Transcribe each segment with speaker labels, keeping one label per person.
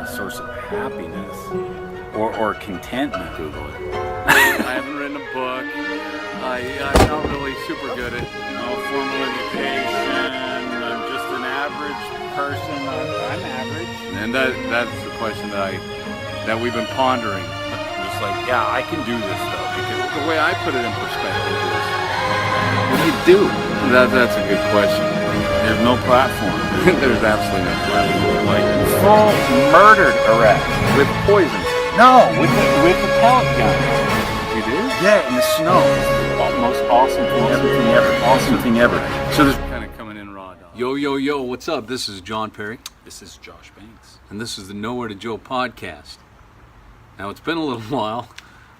Speaker 1: Source of happiness or contentment.
Speaker 2: Google it. I haven't written a book. I'm not really super good at formal education. I'm just an average person. I'm average. And that's the question that we've been pondering.
Speaker 1: Just like, yeah, I can do this though, because
Speaker 2: The way I put it in perspective is,
Speaker 1: what do you do?
Speaker 2: that's a good question.
Speaker 1: There's no platform.
Speaker 2: There's absolutely no platform.
Speaker 1: Like full murdered a rat with poison. No, with the pellet gun.
Speaker 2: You do?
Speaker 1: Yeah, in the snow. Most awesome thing ever. So there's
Speaker 2: Kind of coming in raw, dog. Yo, what's up? This is John Perry.
Speaker 1: This is Josh Banks.
Speaker 2: And this is the Nowhere to Joe podcast. Now, it's been a little while.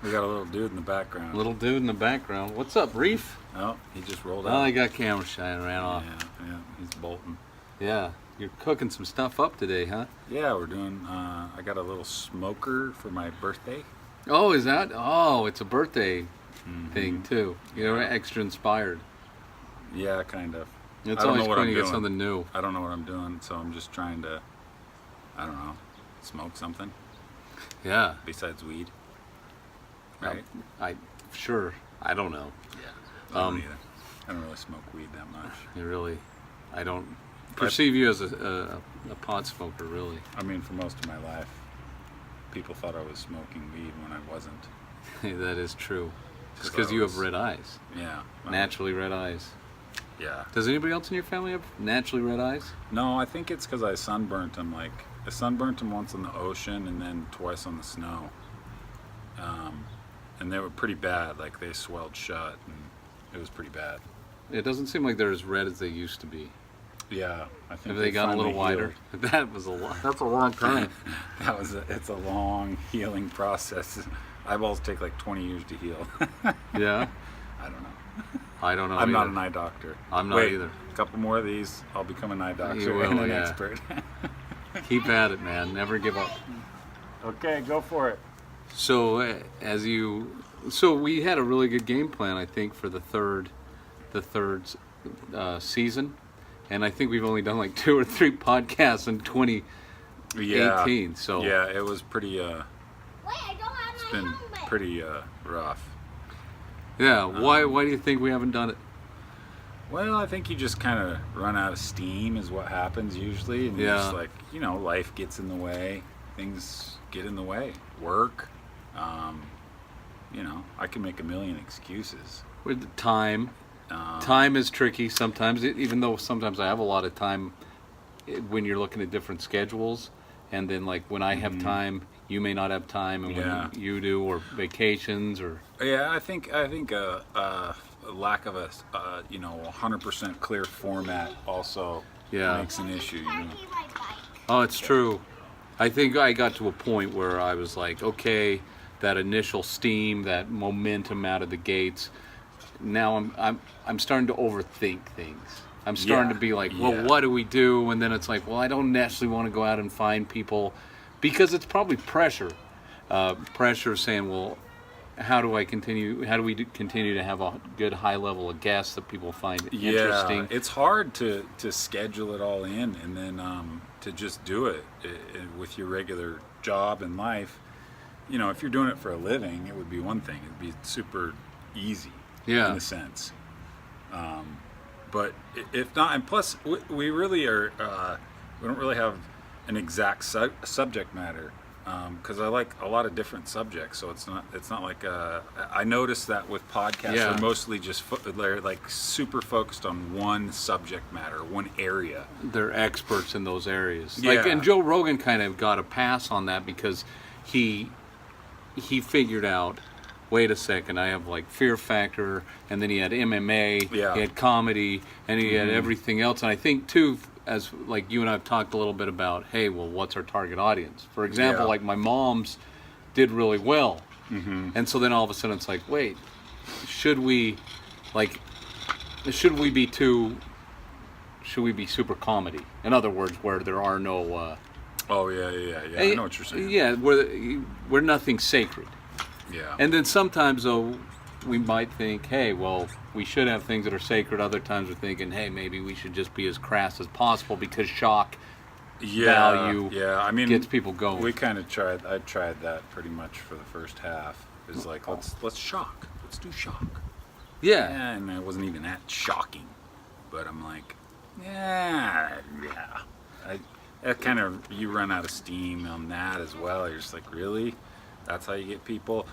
Speaker 1: We got a little dude in the background.
Speaker 2: What's up, Reef?
Speaker 1: Oh, he just rolled
Speaker 2: Well,
Speaker 1: out.
Speaker 2: I got camera shy and ran off.
Speaker 1: Yeah, he's bolting.
Speaker 2: Yeah, you're cooking some stuff up today, huh?
Speaker 1: Yeah, we're doing, I got a little smoker for my birthday.
Speaker 2: Oh, is that? Oh, it's a birthday thing, too. You're extra inspired.
Speaker 1: Yeah, kind of.
Speaker 2: It's
Speaker 1: I don't
Speaker 2: always
Speaker 1: know what
Speaker 2: fun
Speaker 1: I'm
Speaker 2: to get
Speaker 1: doing.
Speaker 2: something new.
Speaker 1: I don't know what I'm doing, so I'm just trying to, I don't know, smoke something
Speaker 2: Yeah.
Speaker 1: besides weed. Right?
Speaker 2: Sure. I don't know.
Speaker 1: Yeah. I don't either. I don't really smoke weed that much.
Speaker 2: I don't perceive you as a pot smoker, really.
Speaker 1: I mean, for most of my life, people thought I was smoking weed when I wasn't.
Speaker 2: That is true. Just
Speaker 1: Just
Speaker 2: because you have
Speaker 1: those-
Speaker 2: red eyes.
Speaker 1: Yeah.
Speaker 2: Naturally red eyes.
Speaker 1: Yeah.
Speaker 2: Does anybody else in your family have naturally red eyes?
Speaker 1: No, I think it's because I sunburnt them. Like, I sunburnt them once in the ocean and then twice on the snow. And they were pretty bad. Like, they swelled shut, and it was pretty bad.
Speaker 2: It doesn't seem like they're as red as they used to be.
Speaker 1: Yeah, I think
Speaker 2: Have they gotten a little
Speaker 1: finally
Speaker 2: wider? That was a lot. That's a long time.
Speaker 1: It's a long healing process. Eyeballs take like 20 years to heal.
Speaker 2: Yeah?
Speaker 1: I don't know.
Speaker 2: I don't know.
Speaker 1: I'm not
Speaker 2: either.
Speaker 1: an eye doctor.
Speaker 2: I'm not
Speaker 1: Wait,
Speaker 2: either.
Speaker 1: A couple more of these, I'll become an eye doctor
Speaker 2: You will,
Speaker 1: and an
Speaker 2: yeah.
Speaker 1: expert.
Speaker 2: Keep at it, man. Never give up.
Speaker 1: Okay, go for it.
Speaker 2: So so we had a really good game plan, I think, for the third season, and I think we've only done like 2 or 3 podcasts in 2018. So
Speaker 1: yeah, it was pretty.
Speaker 3: Wait, I don't have
Speaker 1: It's
Speaker 3: my
Speaker 1: been
Speaker 3: helmet.
Speaker 1: pretty rough.
Speaker 2: yeah. Why do you think we haven't done it?
Speaker 1: Well, I think you just kind of run out of steam, is what happens usually, and
Speaker 2: Yeah.
Speaker 1: just like life gets in the way, things get in the way, work. I can make a million excuses.
Speaker 2: With the time is tricky sometimes, even though sometimes I have a lot of time when you're looking at different schedules, and then like when I have time, you may not have time, and
Speaker 1: Yeah.
Speaker 2: when you do, or vacations, or
Speaker 1: Yeah, I think a lack of a 100% clear format also
Speaker 2: Yeah.
Speaker 1: makes an issue. You know?
Speaker 3: I need my bike.
Speaker 2: oh, it's true. I think I got to a point where I was like, okay, that initial steam, that momentum out of the gates. Now I'm starting to overthink things. I'm starting
Speaker 1: Yeah,
Speaker 2: to be like, well,
Speaker 1: yeah.
Speaker 2: what do we do? And then it's like, well, I don't necessarily want to go out and find people, because it's probably pressure. Pressure saying, well, how do we continue to have a good high level of guests that people find interesting?
Speaker 1: It's hard to schedule it all in and then to just do it with your regular job and life. If you're doing it for a living, it would be one thing. It'd be super easy,
Speaker 2: Yeah.
Speaker 1: in a sense. But if not, and plus we really are. We don't really have an exact subject matter. Because I like a lot of different subjects, so it's not like I noticed that with podcasts,
Speaker 2: Yeah.
Speaker 1: they're mostly just they're like super focused on one subject matter, one area.
Speaker 2: They're experts in those areas.
Speaker 1: Yeah.
Speaker 2: Like, and Joe Rogan kind of got a pass on that because he figured out, wait a second, I have like Fear Factor, and then he had MMA,
Speaker 1: Yeah.
Speaker 2: he had comedy, and he had everything else. And I think too, as like you and I have talked a little bit about, hey, well, what's our target audience? For example,
Speaker 1: Yeah.
Speaker 2: like my mom's did really well, and so then all of a sudden it's like, wait, should we be super comedy? In other words, where there are no
Speaker 1: Oh yeah. I know what you're saying.
Speaker 2: yeah, where nothing's sacred.
Speaker 1: Yeah.
Speaker 2: And then sometimes though,
Speaker 4: we might think, hey, well, we should have things that are sacred. Other times we're thinking, hey, maybe we should just be as crass as possible because shock value
Speaker 1: I mean,
Speaker 4: gets people going.
Speaker 1: We kind of tried. I tried that pretty much for the first half. It's like let's shock. Let's do shock.
Speaker 4: Yeah.
Speaker 1: And it wasn't even that shocking, but I'm like, yeah. That kind of, you run out of steam on that as well. You're just like, really? That's how you get people?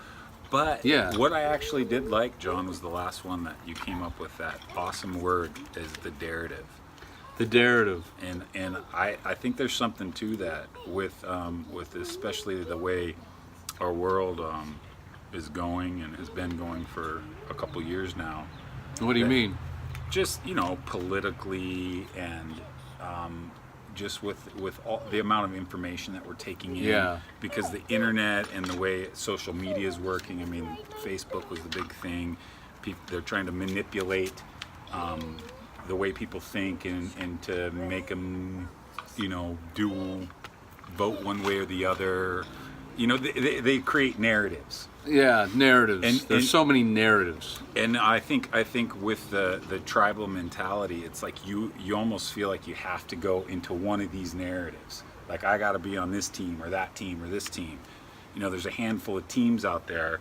Speaker 1: But what I actually did like, John, was the last one that you came up with. That awesome word is the darrative.
Speaker 4: The darrative.
Speaker 1: And I think there's something to that with especially the way our world is going and has been going for a couple years now.
Speaker 4: What do you mean?
Speaker 1: Just, politically and just with all the amount of information that we're taking in.
Speaker 4: Yeah.
Speaker 1: Because the internet and the way social media is working. I mean, Facebook was the big thing. They're trying to manipulate the way people think and to make them, vote one way or the other. They create narratives.
Speaker 4: Yeah, narratives. There's so many narratives.
Speaker 1: And I think with the tribal mentality, it's like you almost feel like you have to go into one of these narratives. Like, I got to be on this team or that team or this team. There's a handful of teams out there,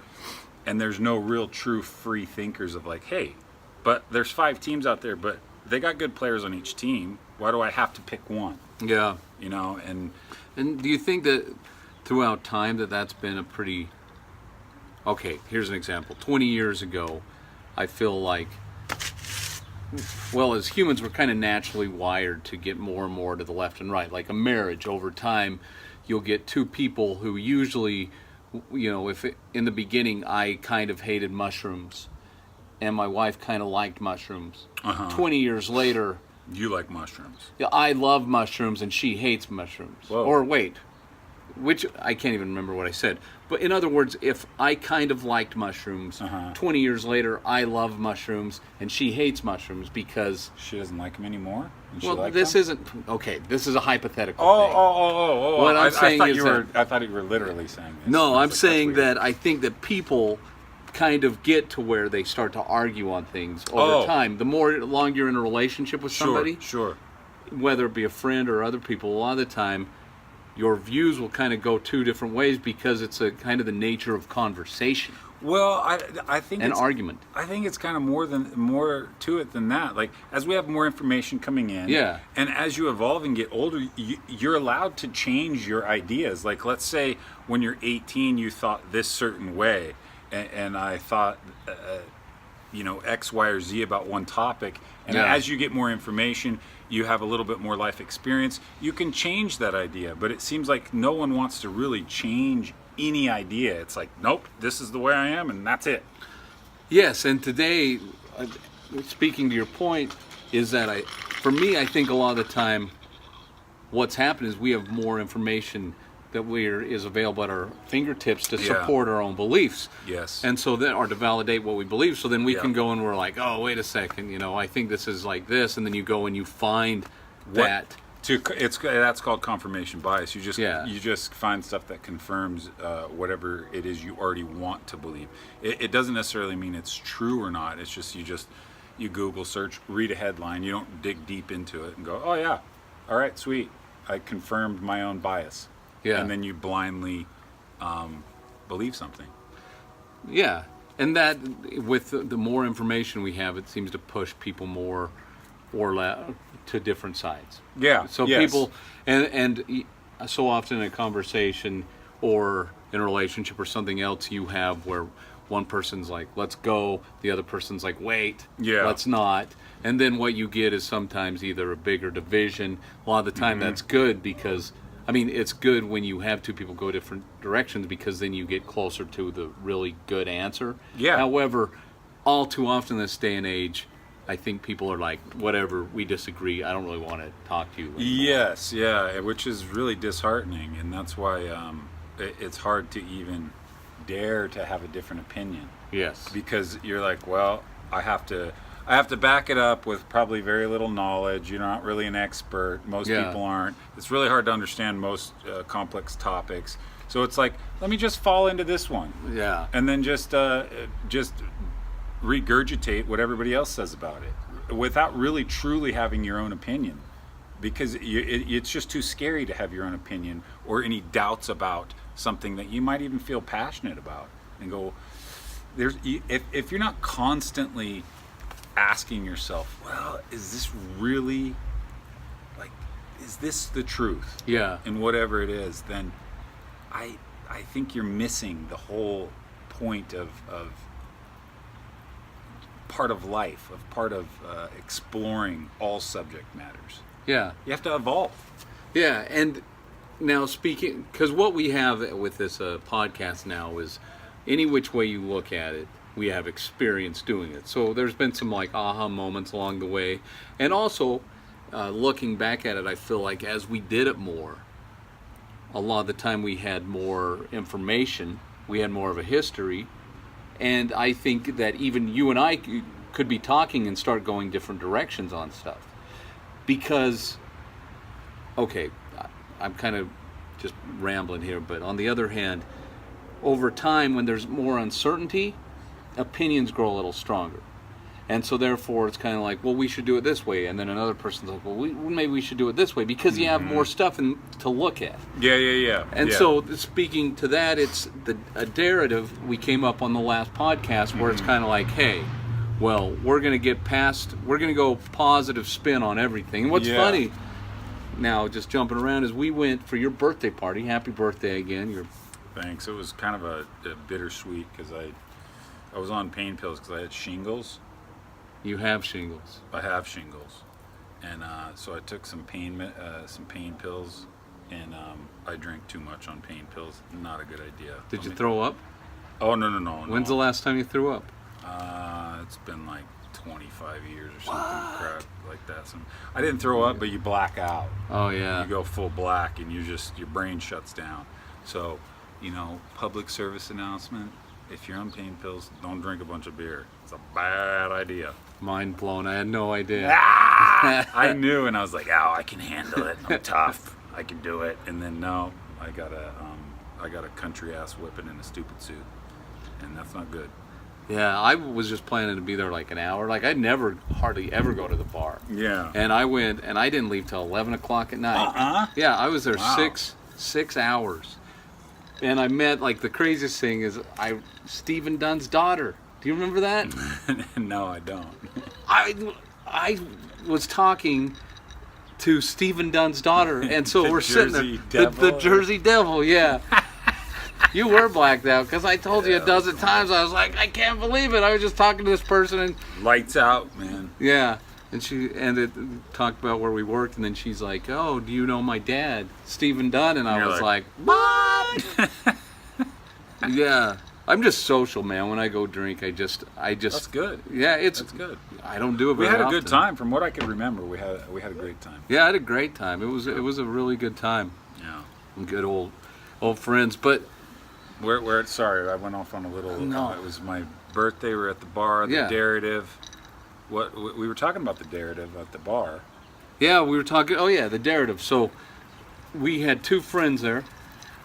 Speaker 1: and there's no real true free thinkers of like, hey, but there's 5 teams out there, but they got good players on each team. Why do I have to pick one?
Speaker 4: Yeah.
Speaker 1: And
Speaker 4: do you think that throughout time that's been a pretty... Okay, here's an example. 20 years ago, I feel like, well, as humans, we're kind of naturally wired to get more and more to the left and right. Like a marriage, over time, you'll get 2 people who usually, in the beginning, I kind of hated mushrooms, and my wife kind of liked mushrooms. 20 years later...
Speaker 1: You like mushrooms.
Speaker 4: Yeah, I love mushrooms, and she hates mushrooms.
Speaker 1: Whoa.
Speaker 4: Or wait, which I can't even remember what I said. But in other words, if I kind of liked mushrooms, 20 years later, I love mushrooms, and she hates mushrooms because...
Speaker 1: She doesn't like them anymore?
Speaker 4: This isn't... Okay, this is a hypothetical thing.
Speaker 1: Oh.
Speaker 4: What I'm saying is
Speaker 1: I thought you were literally saying this.
Speaker 4: No, I'm saying that I think that people kind of get to where they start to argue on things over time. The more long you're in a relationship with somebody,
Speaker 1: sure,
Speaker 4: whether it be a friend or other people, a lot of the time your views will kind of go 2 different ways because it's a kind of the nature of conversation.
Speaker 1: Well, I think
Speaker 4: an
Speaker 1: it's
Speaker 4: argument.
Speaker 1: I think it's kind of more to it than that. Like, as we have more information coming in, and as you evolve and get older, you're allowed to change your ideas. Like, let's say when you're 18, you thought this certain way, and I thought, X, Y, or Z about one topic. And as you get more information, you have a little bit more life experience, you can change that idea. But it seems like no one wants to really change any idea. It's like, nope, this is the way I am, and that's it.
Speaker 4: Yes, and today, speaking to your point, is that for me, I think a lot of the time what's happened is we have more information that is available at our fingertips to support our own beliefs.
Speaker 1: Yes.
Speaker 4: And so then, or to validate what we believe. So then we can go and we're like, oh, wait a second, I think this is like this. And then you go and you find that.
Speaker 1: That's called confirmation bias. You just find stuff that confirms whatever it is you already want to believe. It doesn't necessarily mean it's true or not. It's just you Google search, read a headline. You don't dig deep into it and go, oh yeah, all right, sweet. I confirmed my own bias. Yeah. And then you blindly believe something.
Speaker 4: Yeah. And that, with the more information we have, it seems to push people more or less to different sides.
Speaker 1: Yeah.
Speaker 4: So people, and so often in a conversation or in a relationship or something else you have where one person's like, let's go, the other person's like, wait, let's not. And then what you get is sometimes either a bigger division. A lot of the time that's good because... it's good when you have 2 people go different directions because then you get closer to the really good answer.
Speaker 1: Yeah.
Speaker 4: However, all too often in this day and age, I think people are like, whatever, we disagree. I don't really want to talk to you anymore.
Speaker 1: Yes, yeah, which is really disheartening, and that's why it's hard to even dare to have a different opinion.
Speaker 4: Yes.
Speaker 1: Because you're like, well, I have to back it up with probably very little knowledge. You're not really an expert. Most people aren't. It's really hard to understand most complex topics. So it's like, let me just fall into this one.
Speaker 4: Yeah.
Speaker 1: And then just regurgitate what everybody else says about it without really truly having your own opinion, because it's just too scary to have your own opinion or any doubts about something that you might even feel passionate about, and go, if you're not constantly asking yourself, well, is this really, like, is this the truth?
Speaker 4: Yeah.
Speaker 1: And whatever it is, then I think you're missing the whole point of part of life, of part of exploring all subject matters.
Speaker 4: Yeah.
Speaker 1: You have to evolve.
Speaker 4: Yeah, and now speaking, because what we have with this podcast now is any which way you look at it, we have experience doing it. So there's been some like aha moments along the way. And also, looking back at it, I feel like as we did it more, a lot of the time we had more information, we had more of a history, and I think that even you and I could be talking and start going different directions on stuff. Because, okay, I'm kind of just rambling here, but on the other hand, over time when there's more uncertainty, opinions grow a little stronger. And so therefore it's kind of like, well, we should do it this way. And then another person's like, well, maybe we should do it this way, because you have more stuff to look at.
Speaker 1: Yeah.
Speaker 4: And so speaking to that, it's a darrative we came up on the last podcast where it's kind of like, hey, well, we're going to go positive spin on everything. And what's funny now, just jumping around, is we went for your birthday party. Happy birthday again.
Speaker 1: Thanks. It was kind of a bittersweet, because I was on pain pills because I had shingles.
Speaker 4: You have shingles.
Speaker 1: I have shingles, and so I took some pain pills, and I drank too much on pain pills. Not a good idea.
Speaker 4: Did you throw up?
Speaker 1: Oh no.
Speaker 4: When's the last time you threw up?
Speaker 1: It's been like 25 years or something, crap like that. I didn't throw up, but you black out.
Speaker 4: Oh yeah.
Speaker 1: You go full black, and your brain shuts down. So, public service announcement: if you're on pain pills, don't drink a bunch of beer. It's a bad idea.
Speaker 4: Mind blown. I had no idea.
Speaker 1: I knew, and I was like, "Oh, I can handle it. I'm tough. I can do it." And then no, I got a country ass whipping in a stupid suit, and that's not good.
Speaker 4: Yeah, I was just planning to be there like an hour. Like, I'd never hardly ever go to the bar.
Speaker 1: Yeah.
Speaker 4: And I went, and I didn't leave till 11 o'clock at night. Yeah, I was there
Speaker 1: Wow.
Speaker 4: six hours. And I met, like, the craziest thing is Stephen Dunn's daughter. Do you remember that?
Speaker 1: No, I don't.
Speaker 4: I was talking to Stephen Dunn's daughter, and so we're sitting
Speaker 1: Jersey
Speaker 4: there. The
Speaker 1: Devil?
Speaker 4: Jersey Devil, yeah. You were blacked out, because I told you a dozen times. I was like, I can't believe it. I was just talking to this person, and
Speaker 1: Lights out, man.
Speaker 4: yeah, and it talked about where we worked, and then she's like, "Oh, do you know my dad, Stephen Dunn?" And I
Speaker 1: You're
Speaker 4: was
Speaker 1: like,
Speaker 4: like, "What?" Yeah, I'm just social, man. When I go drink, I just.
Speaker 1: That's good.
Speaker 4: Yeah,
Speaker 1: That's good.
Speaker 4: I don't do it
Speaker 1: We
Speaker 4: very
Speaker 1: had a
Speaker 4: often.
Speaker 1: good time, from what I can remember. We had a great time.
Speaker 4: Yeah, I had a great time. It was a really good time.
Speaker 1: Yeah.
Speaker 4: Good old friends, but.
Speaker 1: Where sorry, I went off on a little.
Speaker 4: No.
Speaker 1: It was my birthday. We were at the bar. The
Speaker 4: Yeah.
Speaker 1: darrative. We were talking about the darrative at the bar.
Speaker 4: Yeah, we were talking. Oh yeah, the darrative. So we had two friends there.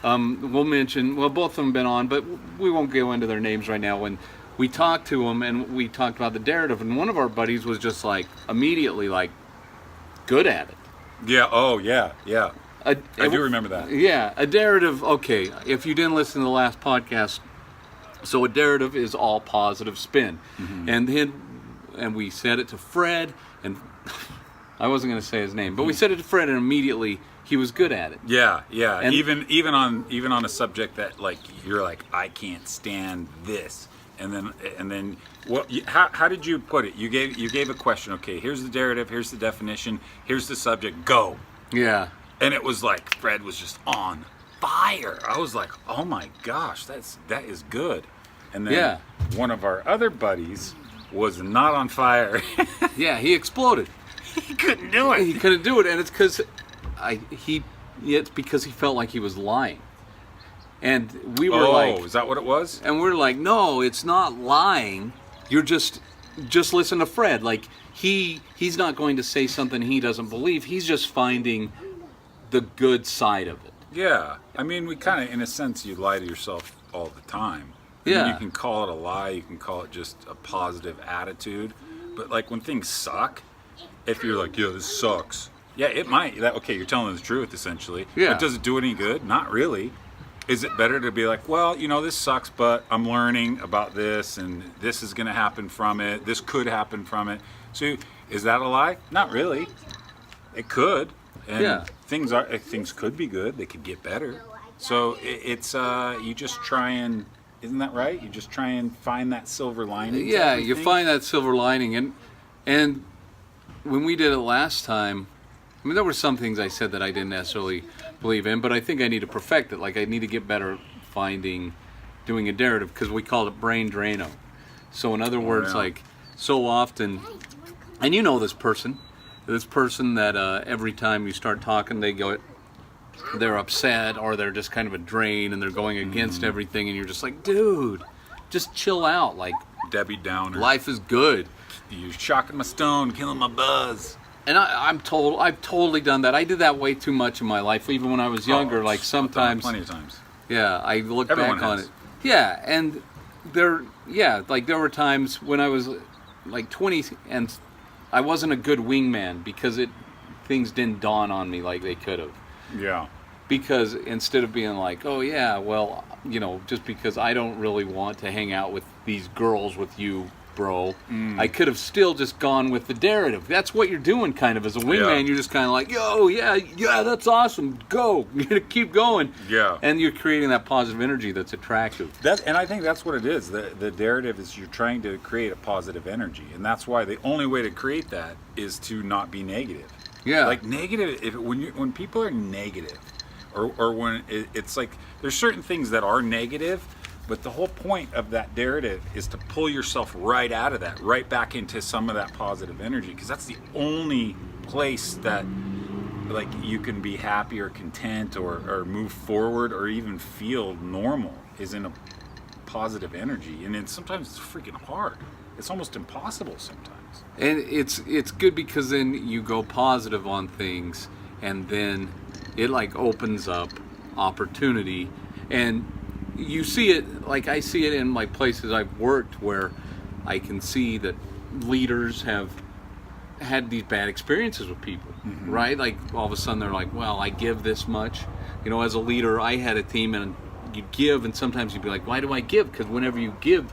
Speaker 4: We'll mention. Well, both of them been on, but we won't go into their names right now. When we talked to them, and we talked about the darrative, and one of our buddies was just like immediately like good at it.
Speaker 1: Yeah. Oh yeah. Yeah. I do remember that.
Speaker 4: Yeah, a darrative. Okay, if you didn't listen to the last podcast, so a darrative is all positive spin, and we said it to Fred, and I wasn't going to say his name, but we said it to Fred, and immediately he was good at it.
Speaker 1: Yeah.
Speaker 4: And-
Speaker 1: even on a subject that, like, you're like, I can't stand this, and then what? How did you put it? You gave a question. Okay, here's the darrative. Here's the definition. Here's the subject. Go.
Speaker 4: Yeah.
Speaker 1: And it was like Fred was just on fire. I was like, oh my gosh, that is good. And then one of our other buddies was not on fire.
Speaker 4: Yeah, he exploded.
Speaker 1: He couldn't do it.
Speaker 4: He couldn't do it, and it's because it's because he felt like he was lying. And we were like,
Speaker 1: is that what it was?
Speaker 4: and we're like, no, it's not lying. You're just listen to Fred. Like he's not going to say something he doesn't believe. He's just finding the good side of it.
Speaker 1: Yeah. I mean, we kind of, in a sense, you lie to yourself all the time. mean,
Speaker 4: Yeah.
Speaker 1: you can call it a lie, you can call it just a positive attitude, but like when things suck, if you're like, yeah, this sucks. Yeah, it might. Okay, you're telling the truth essentially.
Speaker 4: Yeah.
Speaker 1: But does it do any good? Not really. Is it better to be like, well, this sucks, but I'm learning about this, and this is going to happen from it. This could happen from it. So, is that a lie? Not really. It could, and
Speaker 4: Yeah.
Speaker 1: things could be good. They could get better. So it's you just try and, isn't that right? You just try and find that silver lining. to
Speaker 4: Yeah, you
Speaker 1: everything?
Speaker 4: find that silver lining, and when we did it last time, I mean, there were some things I said that I didn't necessarily believe in, but I think I need to perfect it. Like, I need to get better doing a narrative, because we called it brain draino. So in other words,
Speaker 1: yeah.
Speaker 4: like, so often, and you know this person that every time you start talking, they're upset, or they're just kind of a drain, and they're going against everything, and you're just like, dude, just chill out. Like,
Speaker 1: Debbie Downer.
Speaker 4: life is good.
Speaker 1: You're shocking my stone, killing my buzz.
Speaker 4: And I've totally done that. I did that way too much in my life, even when I was younger.
Speaker 1: Oh,
Speaker 4: like
Speaker 1: I've done it
Speaker 4: sometimes,
Speaker 1: plenty of times.
Speaker 4: yeah, I look
Speaker 1: Everyone
Speaker 4: back on
Speaker 1: has.
Speaker 4: it. Yeah, and there were times when I was like 20, and I wasn't a good wingman because things didn't dawn on me like they could have.
Speaker 1: Yeah.
Speaker 4: Because instead of being like, oh yeah, well, just because I don't really want to hang out with these girls with you, bro, I could have still just gone with the narrative. That's what you're doing, kind of, as a wingman.
Speaker 1: Yeah.
Speaker 4: You're just kind of like, yo, yeah, that's awesome. Go, keep going.
Speaker 1: Yeah.
Speaker 4: And you're creating that positive energy that's attractive.
Speaker 1: And I think that's what it is. The narrative is you're trying to create a positive energy, and that's why the only way to create that is to not be negative.
Speaker 4: Yeah.
Speaker 1: Like negative. When people are negative, or when it's like there's certain things that are negative. But the whole point of that narrative is to pull yourself right out of that, right back into some of that positive energy, because that's the only place that, like, you can be happy or content or move forward or even feel normal, is in a positive energy. And then sometimes it's freaking hard. It's almost impossible sometimes.
Speaker 4: And it's good because then you go positive on things, and then it like opens up opportunity. And you see it, like I see it in my places I've worked, where I can see that leaders have had these bad experiences with people, right? Like all of a sudden they're like, well, I give this much. As a leader, I had a team, and you'd give, and sometimes you'd be like, why do I give? Because whenever you give,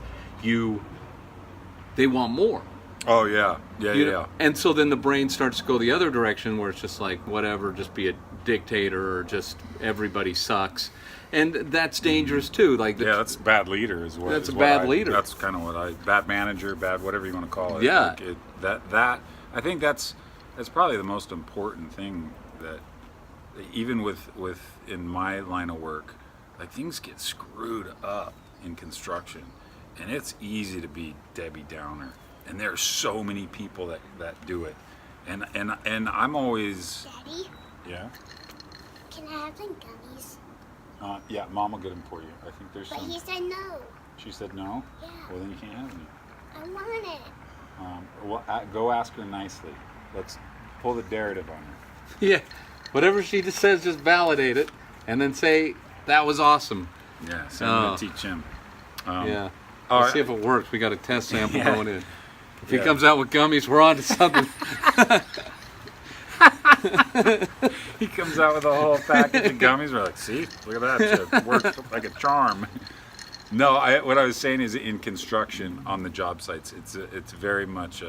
Speaker 4: they want more.
Speaker 1: Oh yeah, yeah.
Speaker 4: And so then the brain starts to go the other direction, where it's just like, whatever, just be a dictator, or just everybody sucks. And that's dangerous too. Like
Speaker 1: That's a bad leader as well.
Speaker 4: That's a bad leader.
Speaker 1: That's kind of what bad manager, bad whatever you want to call it.
Speaker 4: Yeah.
Speaker 1: Like that I think that's probably the most important thing, that even with in my line of work, like things get screwed up in construction, and it's easy to be Debbie Downer, and there are so many people that do it, and I'm always
Speaker 3: Daddy,
Speaker 1: yeah.
Speaker 3: can I have some gummies?
Speaker 1: Yeah, Mom will get them for you. I think there's
Speaker 3: But
Speaker 1: some.
Speaker 3: he said no.
Speaker 1: She said no?
Speaker 3: Yeah.
Speaker 1: Well, then you can't have any.
Speaker 3: I want it.
Speaker 1: Go ask her nicely. Let's pull the narrative on her.
Speaker 4: Yeah, whatever she just says, just validate it, and then say that was awesome.
Speaker 1: Yeah, so I'm going to teach him.
Speaker 4: Yeah.
Speaker 1: all
Speaker 4: Let's see
Speaker 1: right.
Speaker 4: if it works. We got a test sample
Speaker 1: Yeah.
Speaker 4: going in. If he
Speaker 1: Yeah.
Speaker 4: comes out with gummies, we're on to something.
Speaker 1: He comes out with a whole package of gummies. We're like, see? Look at that shit. It works like a charm. No, what I was saying is, in construction on the job sites, it's very much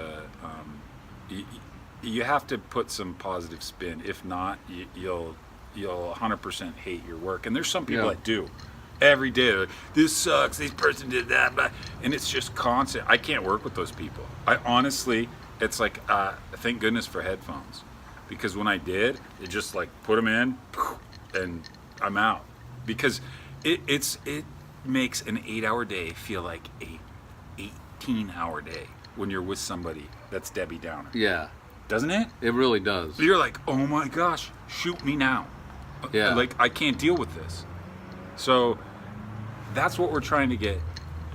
Speaker 1: you have to put some positive spin. If not, you'll 100% hate your work. And there's some people
Speaker 4: Yeah.
Speaker 1: that do. Every day, they're like, this sucks, this person did that, and it's just constant. I can't work with those people. I honestly, it's like, thank goodness for headphones, because when I did, it just like put them in, and I'm out. Because it makes an 8-hour day feel like a 18-hour day when you're with somebody that's Debbie Downer,
Speaker 4: Yeah,
Speaker 1: doesn't it?
Speaker 4: it really does.
Speaker 1: You're like, oh my gosh, shoot me now.
Speaker 4: Yeah.
Speaker 1: Like, I can't deal with this. So that's what we're trying to get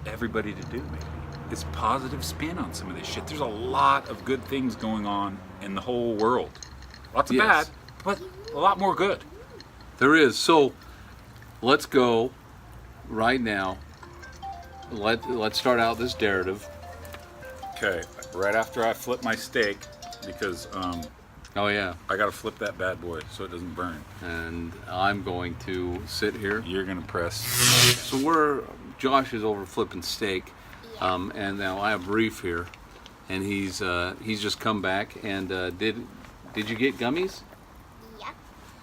Speaker 1: everybody to do, maybe. Is positive spin on some of this shit. There's a lot of good things going on in the whole world. Lots of
Speaker 4: Yes.
Speaker 1: bad, but a lot more good.
Speaker 4: There is. So let's go right now let's start out this darrative.
Speaker 1: Okay, right after I flip my steak, because
Speaker 4: Oh yeah,
Speaker 1: I gotta flip that bad boy so it doesn't burn.
Speaker 4: and I'm going to sit here.
Speaker 1: You're gonna press.
Speaker 4: So Josh is over flipping steak, and now I have Reef here, and he's just come back. And did you get gummies?
Speaker 3: Yep.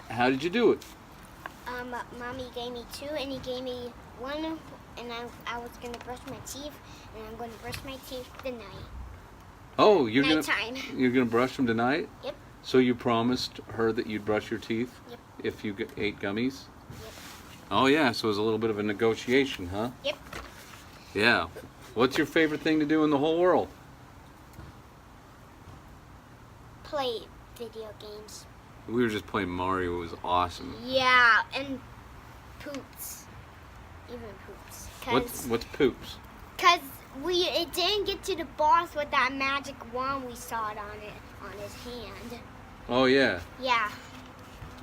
Speaker 4: How did you do it?
Speaker 3: Mommy gave me 2, and he gave me 1, and I was gonna brush my teeth, and I'm gonna brush my teeth tonight.
Speaker 4: Oh,
Speaker 3: Nighttime.
Speaker 4: you're gonna brush them tonight?
Speaker 3: Yep.
Speaker 4: So you promised her that you'd brush your teeth
Speaker 3: Yep.
Speaker 4: if you ate gummies?
Speaker 3: Yep.
Speaker 4: Oh yeah, so it was a little bit of a negotiation, huh?
Speaker 3: Yep.
Speaker 4: Yeah. What's your favorite thing to do in the whole world?
Speaker 3: Play video games.
Speaker 4: We were just playing Mario. It was awesome.
Speaker 3: Yeah, and poops. Even poops.
Speaker 4: What's poops?
Speaker 3: Cause it didn't get to the boss with that magic wand we saw it on his hand.
Speaker 4: Oh yeah.
Speaker 3: Yeah.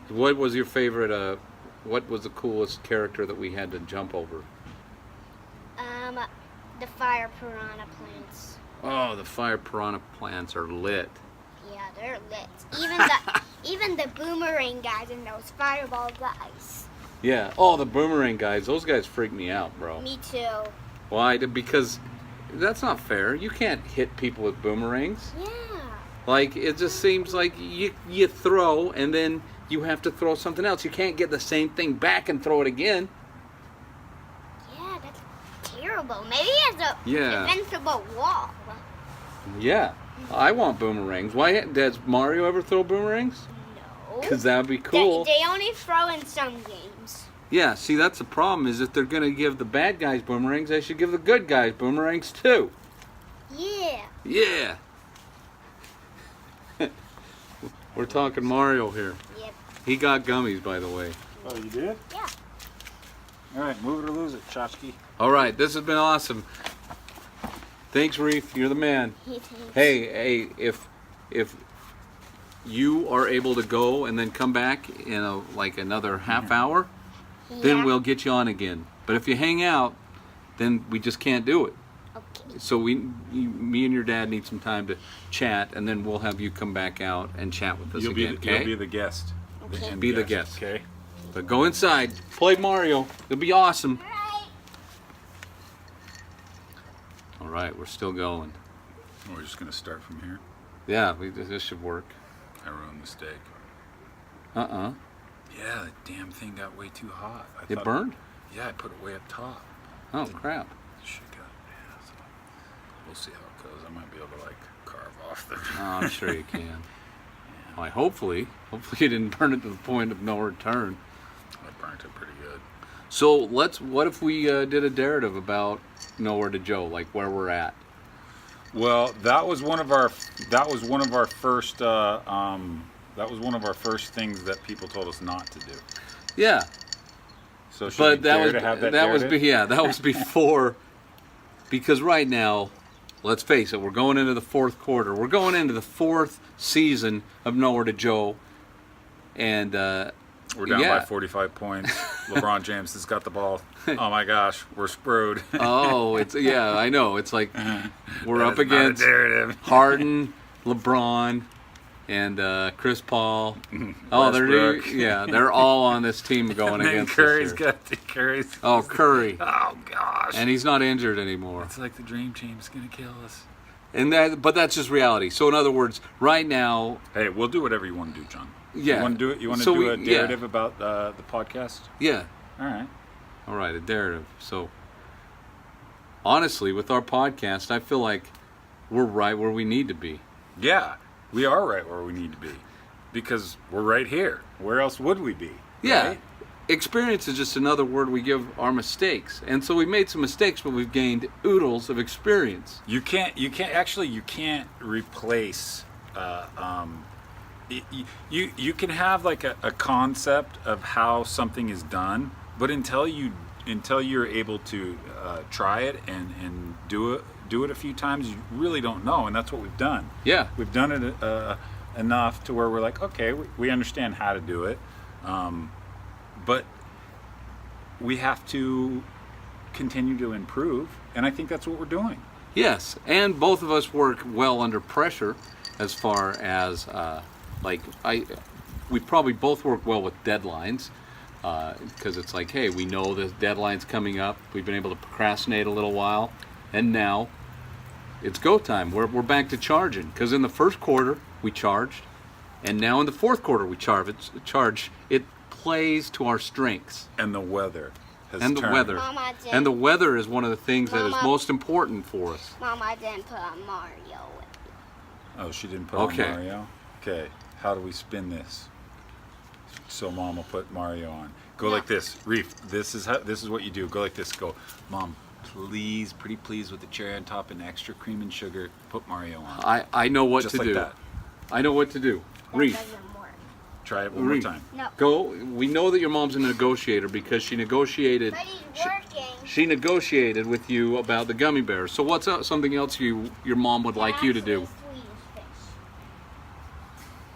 Speaker 4: What was your favorite? What was the coolest character that we had to jump over?
Speaker 3: The fire piranha plants.
Speaker 4: Oh, the fire piranha plants are lit.
Speaker 3: Yeah, they're lit. Even the boomerang guys and those fireball guys.
Speaker 4: Yeah. Oh, the boomerang guys. Those guys freak me out, bro.
Speaker 3: Me too.
Speaker 4: Why? Because that's not fair. You can't hit people with boomerangs.
Speaker 3: Yeah.
Speaker 4: Like, it just seems like you throw and then you have to throw something else. You can't get the same thing back and throw it again.
Speaker 3: Yeah, that's terrible. Maybe it's a
Speaker 4: Yeah.
Speaker 3: invincible wall.
Speaker 4: Yeah. I want boomerangs. Why does Mario ever throw boomerangs?
Speaker 3: No.
Speaker 4: Because that would be cool.
Speaker 3: They only throw in some games.
Speaker 4: Yeah, see, that's the problem, is if they're going to give the bad guys boomerangs, they should give the good guys boomerangs too.
Speaker 3: Yeah.
Speaker 4: Yeah. We're talking Mario here.
Speaker 3: Yep.
Speaker 4: He got gummies, by the way.
Speaker 1: Oh, you did?
Speaker 3: Yeah.
Speaker 1: All right, move it or lose it, Chachki.
Speaker 4: All right, this has been awesome. Thanks, Reef. You're the man. Hey, if you are able to go and then come back in another half hour, then
Speaker 3: Yeah.
Speaker 4: we'll get you on again. But if you hang out, then we just can't do it.
Speaker 3: Okay.
Speaker 4: So me and your dad need some time to chat, and then we'll have you come back out and chat with us again. Okay?
Speaker 1: You'll be the guest.
Speaker 3: Okay.
Speaker 1: end
Speaker 4: Be the guest.
Speaker 1: Okay.
Speaker 4: But go inside, play Mario. It'll be awesome.
Speaker 3: All right.
Speaker 4: All right, we're still going.
Speaker 1: We're just gonna start from here.
Speaker 4: Yeah, this should work.
Speaker 1: I ruined the steak.
Speaker 4: Uh-uh.
Speaker 1: Yeah, the damn thing got way too hot.
Speaker 4: It burned?
Speaker 1: Yeah, I put it way up top.
Speaker 4: Oh, crap.
Speaker 1: Shit got, yeah, so we'll see how it goes. I might be able to carve off the.
Speaker 4: Oh, I'm sure you can. Why, hopefully you didn't burn it to the point of no return.
Speaker 1: I burnt it pretty good.
Speaker 4: So what if we did a narrative about Nowhere to Joe, like where we're at?
Speaker 1: Well, that was one of our first things that people told us not to do.
Speaker 4: Yeah,
Speaker 1: So should
Speaker 4: but
Speaker 1: we dare to have that
Speaker 4: that was before, because right now, let's face it, we're going into the fourth quarter. We're going into the fourth season of Nowhere to Joe, and
Speaker 1: We're down by 45 points. LeBron James has got the ball. Oh my gosh, we're screwed.
Speaker 4: Oh, I know. It's like we're
Speaker 1: That
Speaker 4: up
Speaker 1: is not a
Speaker 4: against
Speaker 1: narrative.
Speaker 4: Harden, LeBron, and Chris Paul. Oh,
Speaker 1: Westbrook.
Speaker 4: they're all on this team going
Speaker 1: And then
Speaker 4: against
Speaker 1: Curry's
Speaker 4: us here.
Speaker 1: got Curry's.
Speaker 4: Oh, Curry,
Speaker 1: Oh gosh.
Speaker 4: and he's not injured anymore.
Speaker 1: It's like the dream team's gonna kill us.
Speaker 4: But that's just reality. So in other words, right now,
Speaker 1: Hey, we'll do whatever you want to do, John.
Speaker 4: yeah.
Speaker 1: You want to do it? You want to
Speaker 4: So
Speaker 1: do a
Speaker 4: yeah.
Speaker 1: narrative about the podcast?
Speaker 4: Yeah.
Speaker 1: All right.
Speaker 4: All right, a narrative. So honestly, with our podcast, I feel like we're right where we need to be.
Speaker 1: Yeah, we are right where we need to be because we're right here. Where else would we be?
Speaker 4: Yeah.
Speaker 1: Right?
Speaker 4: Experience is just another word we give our mistakes. And so we made some mistakes, but we've gained oodles of experience.
Speaker 1: You can't replace. You can have like a concept of how something is done, but until you're able to try it and do it a few times, you really don't know. And that's what we've done.
Speaker 4: Yeah.
Speaker 1: We've done it enough to where we're like, okay, we understand how to do it, but we have to continue to improve, and I think that's what we're doing.
Speaker 4: Yes, and both of us work well under pressure, as far as we probably both work well with deadlines, because it's like, hey, we know the deadline's coming up. We've been able to procrastinate a little while, and now it's go time. We're back to charging, because in the first quarter we charged, and now in the fourth quarter we charge. It plays to our strengths.
Speaker 1: And the weather has
Speaker 4: And the
Speaker 1: turned.
Speaker 4: weather.
Speaker 3: Mama didn't.
Speaker 4: And the weather is one of the things that is
Speaker 3: Mama.
Speaker 4: most important for us.
Speaker 3: Mama didn't put on Mario.
Speaker 1: Oh, she didn't put
Speaker 4: Okay.
Speaker 1: on Mario? Okay, how do we spin this? So Mom will put Mario on. Go
Speaker 3: No.
Speaker 1: like this. Reef, this is what you do. Go like this. Go, Mom, please, pretty please with the cherry on top and extra cream and sugar. Put Mario on.
Speaker 4: I know what
Speaker 1: Just
Speaker 4: to
Speaker 1: like
Speaker 4: do.
Speaker 1: that.
Speaker 4: I know what to do.
Speaker 3: That
Speaker 4: Reef,
Speaker 3: doesn't work.
Speaker 1: Try it one more
Speaker 4: Reef.
Speaker 1: time.
Speaker 3: No.
Speaker 4: go. We know that your mom's a negotiator because she negotiated.
Speaker 3: But he's working.
Speaker 4: She negotiated with you about the gummy bears. So what's something else your mom would like you to do?
Speaker 3: That's the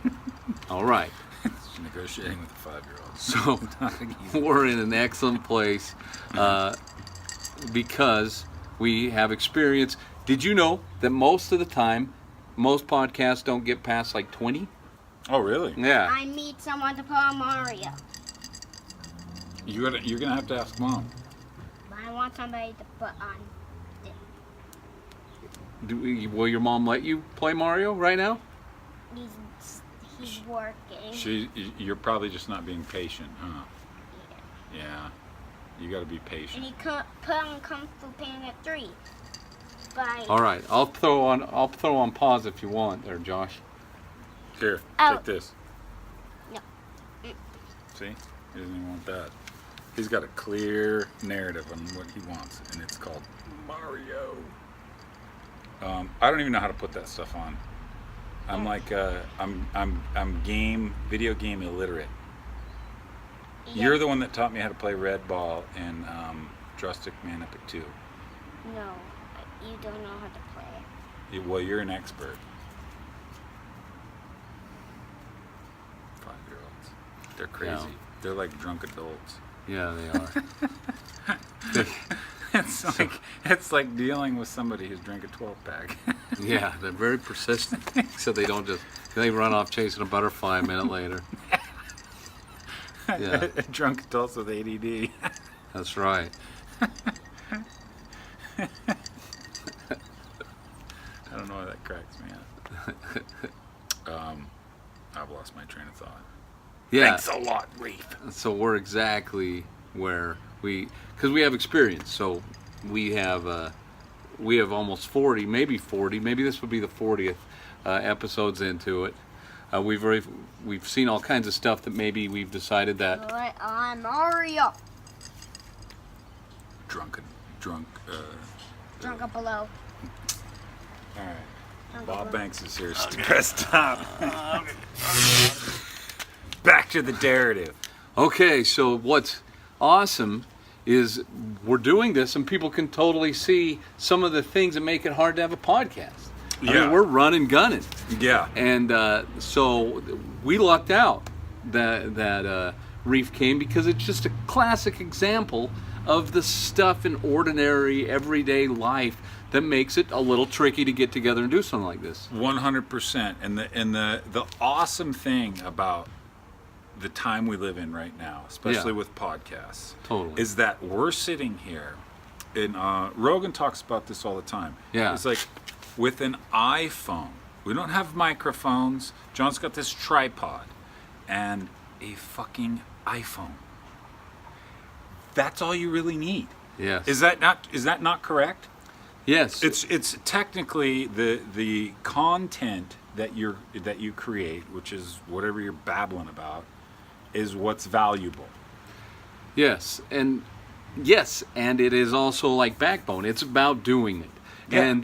Speaker 3: sweetest fish.
Speaker 4: All right.
Speaker 1: She's negotiating with a 5-year-old.
Speaker 4: So
Speaker 1: Nothing easy.
Speaker 4: we're in an excellent place because we have experience. Did you know that most of the time, most podcasts don't get past like 20?
Speaker 1: Oh, really?
Speaker 4: Yeah.
Speaker 3: I need someone to put on Mario.
Speaker 1: You're gonna have to ask Mom.
Speaker 3: But I want somebody to put on this.
Speaker 4: Will your mom let you play Mario right now?
Speaker 3: He's working.
Speaker 1: You're probably just not being patient, huh?
Speaker 3: Yeah.
Speaker 1: Yeah. You got to be
Speaker 3: And
Speaker 1: patient.
Speaker 3: he put on Kung Fu Panda 3. But
Speaker 4: All right. I'll throw on pause if you want there, Josh.
Speaker 1: Here,
Speaker 3: Oh.
Speaker 1: take this.
Speaker 3: No.
Speaker 1: See? He doesn't even want that. He's got a clear narrative on what he wants, and it's called Mario. I don't even know how to put that stuff on. I'm like, I'm video game illiterate. You're the one that taught me how to play Red Ball and Drastic Man Epic 2.
Speaker 3: No, you don't know how to play it.
Speaker 1: Well, you're an expert. 5-year-olds. They're crazy.
Speaker 4: Yeah.
Speaker 1: They're like drunk adults.
Speaker 4: Yeah, they are.
Speaker 1: It's like dealing with somebody who's drank a 12-pack.
Speaker 4: Yeah, they're very persistent. So they don't just they run off chasing a butterfly a minute later. Yeah,
Speaker 1: Drunk adults with ADD.
Speaker 4: that's right.
Speaker 1: I don't know why that cracks me up. I've lost my train of thought.
Speaker 4: Yeah.
Speaker 1: Thanks a lot, Reef.
Speaker 4: So we're exactly where because we have experience. So we have almost 40, maybe this would be the 40th episodes into it. We've seen all kinds of stuff that maybe we've decided that
Speaker 3: Put on Mario.
Speaker 1: Drunk.
Speaker 3: Drunk up below.
Speaker 1: All right.
Speaker 3: Drunk
Speaker 1: Bob
Speaker 3: up
Speaker 1: Banks is here. Press stop. Back to the narrative.
Speaker 4: Okay, so what's awesome is we're doing this and people can totally see some of the things that make it hard to have a podcast. I
Speaker 1: Yeah.
Speaker 4: mean, we're running gunning.
Speaker 1: Yeah.
Speaker 4: And so we lucked out that Reef came because it's just a classic example of the stuff in ordinary, everyday life that makes it a little tricky to get together and do something like this.
Speaker 1: 100%. And the awesome thing about the time we live in right now, especially
Speaker 4: Yeah.
Speaker 1: with podcasts,
Speaker 4: Totally.
Speaker 1: is that we're sitting here, and Rogan talks about this all the time.
Speaker 4: Yeah.
Speaker 1: It's like with an iPhone, we don't have microphones. John's got this tripod and a fucking iPhone. That's all you really need.
Speaker 4: Yes.
Speaker 1: Is that not correct?
Speaker 4: Yes.
Speaker 1: It's technically the content that you create, which is whatever you're babbling about, is what's valuable.
Speaker 4: Yes, and it is also like Backbone. It's about doing it.
Speaker 1: Yeah.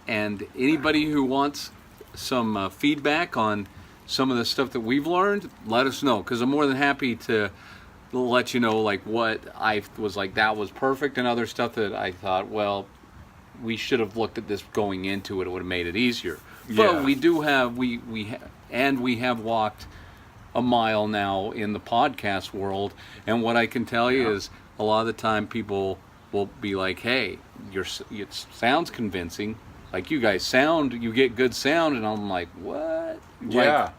Speaker 4: And anybody who wants some feedback on some of the stuff that we've learned, let us know, because I'm more than happy to let you know like what I was like that was perfect, and other stuff that I thought, well, we should have looked at this going into it. It would have made it easier.
Speaker 1: Yeah.
Speaker 4: But we do have we have walked a mile now in the podcast world, and what I can tell you is a lot of the time people will be like, hey, it sounds convincing. Like you guys you get good sound, and I'm like, what?
Speaker 1: Yeah.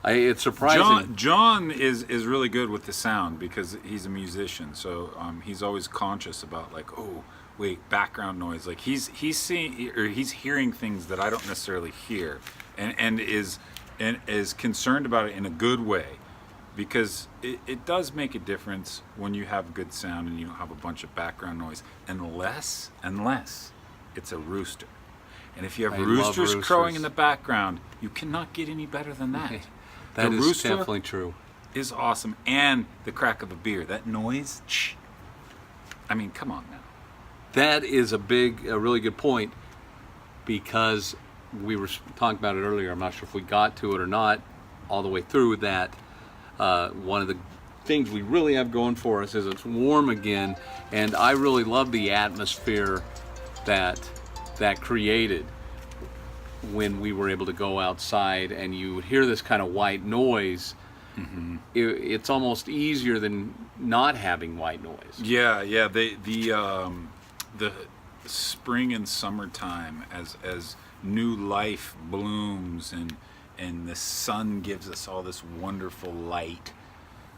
Speaker 4: It's surprising.
Speaker 1: John is really good with the sound because he's a musician. So he's always conscious about like, oh, wait, background noise. Like he's seeing or he's hearing things that I don't necessarily hear, and is concerned about it in a good way, because it does make a difference when you have good sound and you don't have a bunch of background noise, unless it's a rooster. And if you have roosters crowing in the background, you cannot get any better than that.
Speaker 4: That
Speaker 1: the
Speaker 4: is
Speaker 1: rooster
Speaker 4: definitely true.
Speaker 1: Is awesome, and the crack of a beer, that noise. I mean, come on now.
Speaker 4: That is a really good point, because we were talking about it earlier. I'm not sure if we got to it or not all the way through that. One of the things we really have going for us is it's warm again, and I really love the atmosphere that created when we were able to go outside and you would hear this kind of white noise. Mm-hmm. It's almost easier than not having white noise.
Speaker 1: Yeah. The spring and summertime, as new life blooms and the sun gives us all this wonderful light,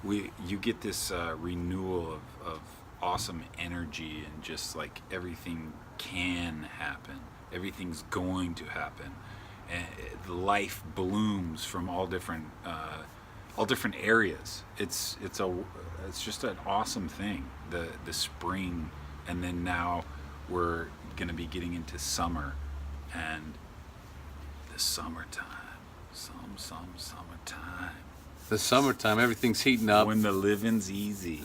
Speaker 1: you get this renewal of awesome energy, and just like everything can happen, everyth's going to happen, and life blooms from all different areas. It's just an awesome thing, the spring, and then now we're going to be getting into summer, and the summertime, summertime.
Speaker 4: The summertime, everything's heating up.
Speaker 1: When the living's easy.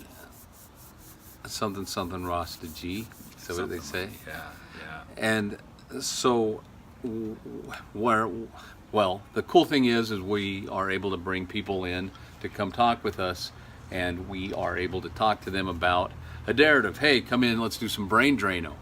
Speaker 4: Something Ross to G. Is that what they say?
Speaker 1: Yeah.
Speaker 4: And so, the cool thing is we are able to bring people in to come talk with us, and we are able to talk to them about a darrative. Hey, come in, let's do some brain Drano.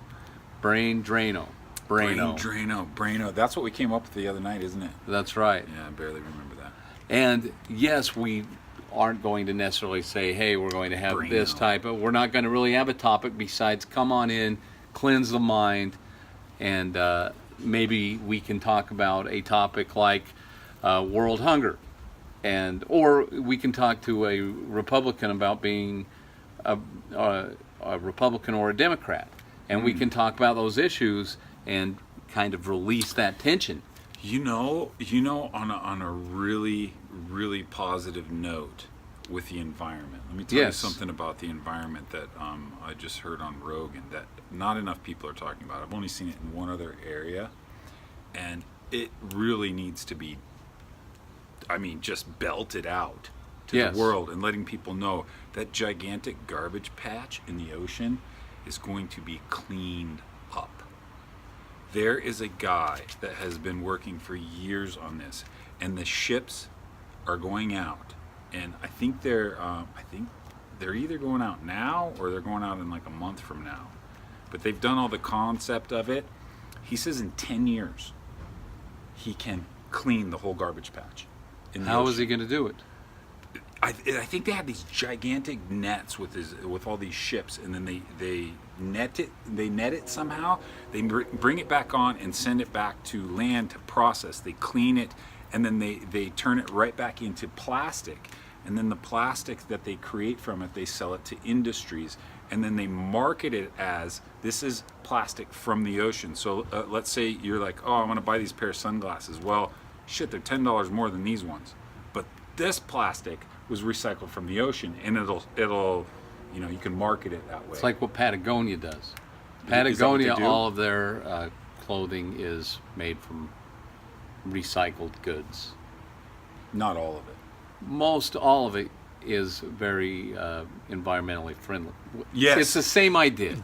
Speaker 1: That's what we came up with the other night, isn't it?
Speaker 4: That's right.
Speaker 1: Yeah, I barely remember that.
Speaker 4: And yes, we aren't going to necessarily say, hey, we're going to have this type of, we're not going to really have a topic besides come on in, cleanse the mind, and maybe we can talk about a topic like world hunger, or we can talk to a Republican about being a Republican or a Democrat, and we can talk about those issues and kind of release that tension.
Speaker 1: You know, on a really, really positive note with the environment. Let me tell you something about the environment that I just heard on Rogan that not enough people are talking about. I've only seen it in one other area, and it really needs to be, just belted out to the world, and letting people know that gigantic garbage patch in the ocean is going to be cleaned up. There is a guy that has been working for years on this, and the ships are going out, and I think they're either going out now or they're going out in like a month from now. But they've done all the concept of it. He says in 10 years he can clean the whole garbage patch.
Speaker 4: How is he going to do it?
Speaker 1: I think they have these gigantic nets with all these ships, and then they net it somehow. They bring it back on and send it back to land to process. They clean it, and then they turn it right back into plastic. And then the plastic that they create from it, they sell it to industries, and then they market it as, this is plastic from the ocean. So let's say you're like, oh, I want to buy these pair of sunglasses. Well, shit, they're $10 more than these ones. But this plastic was recycled from the ocean, and it'll you can market it that way.
Speaker 4: It's like what Patagonia does. Patagonia, all of their clothing is made from recycled goods.
Speaker 1: Not all of it.
Speaker 4: Most all of it is very environmentally friendly.
Speaker 1: Yes.
Speaker 4: It's the same idea.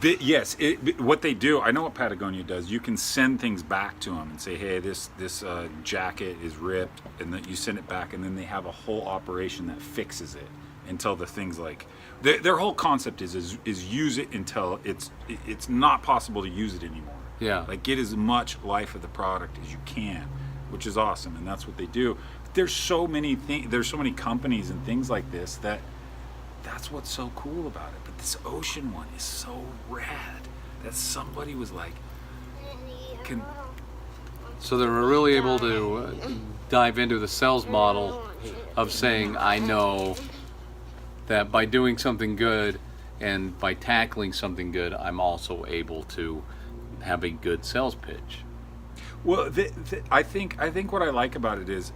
Speaker 1: What they do, I know what Patagonia does. You can send things back to them and say, hey, this jacket is ripped, and then you send it back, and then they have a whole operation that fixes it until the thing's like, their whole concept is use it until it's not possible to use it anymore.
Speaker 4: Yeah.
Speaker 1: Like, get as much life of the product as you can, which is awesome, and that's what they do. There's so many companies and things like this that that's what's so cool about it. But this ocean one is so rad that somebody was like,
Speaker 4: So they were really able to dive into the sales model of saying, I know that by doing something good and by tackling something good, I'm also able to have a good sales pitch.
Speaker 1: well, I think what I like about it is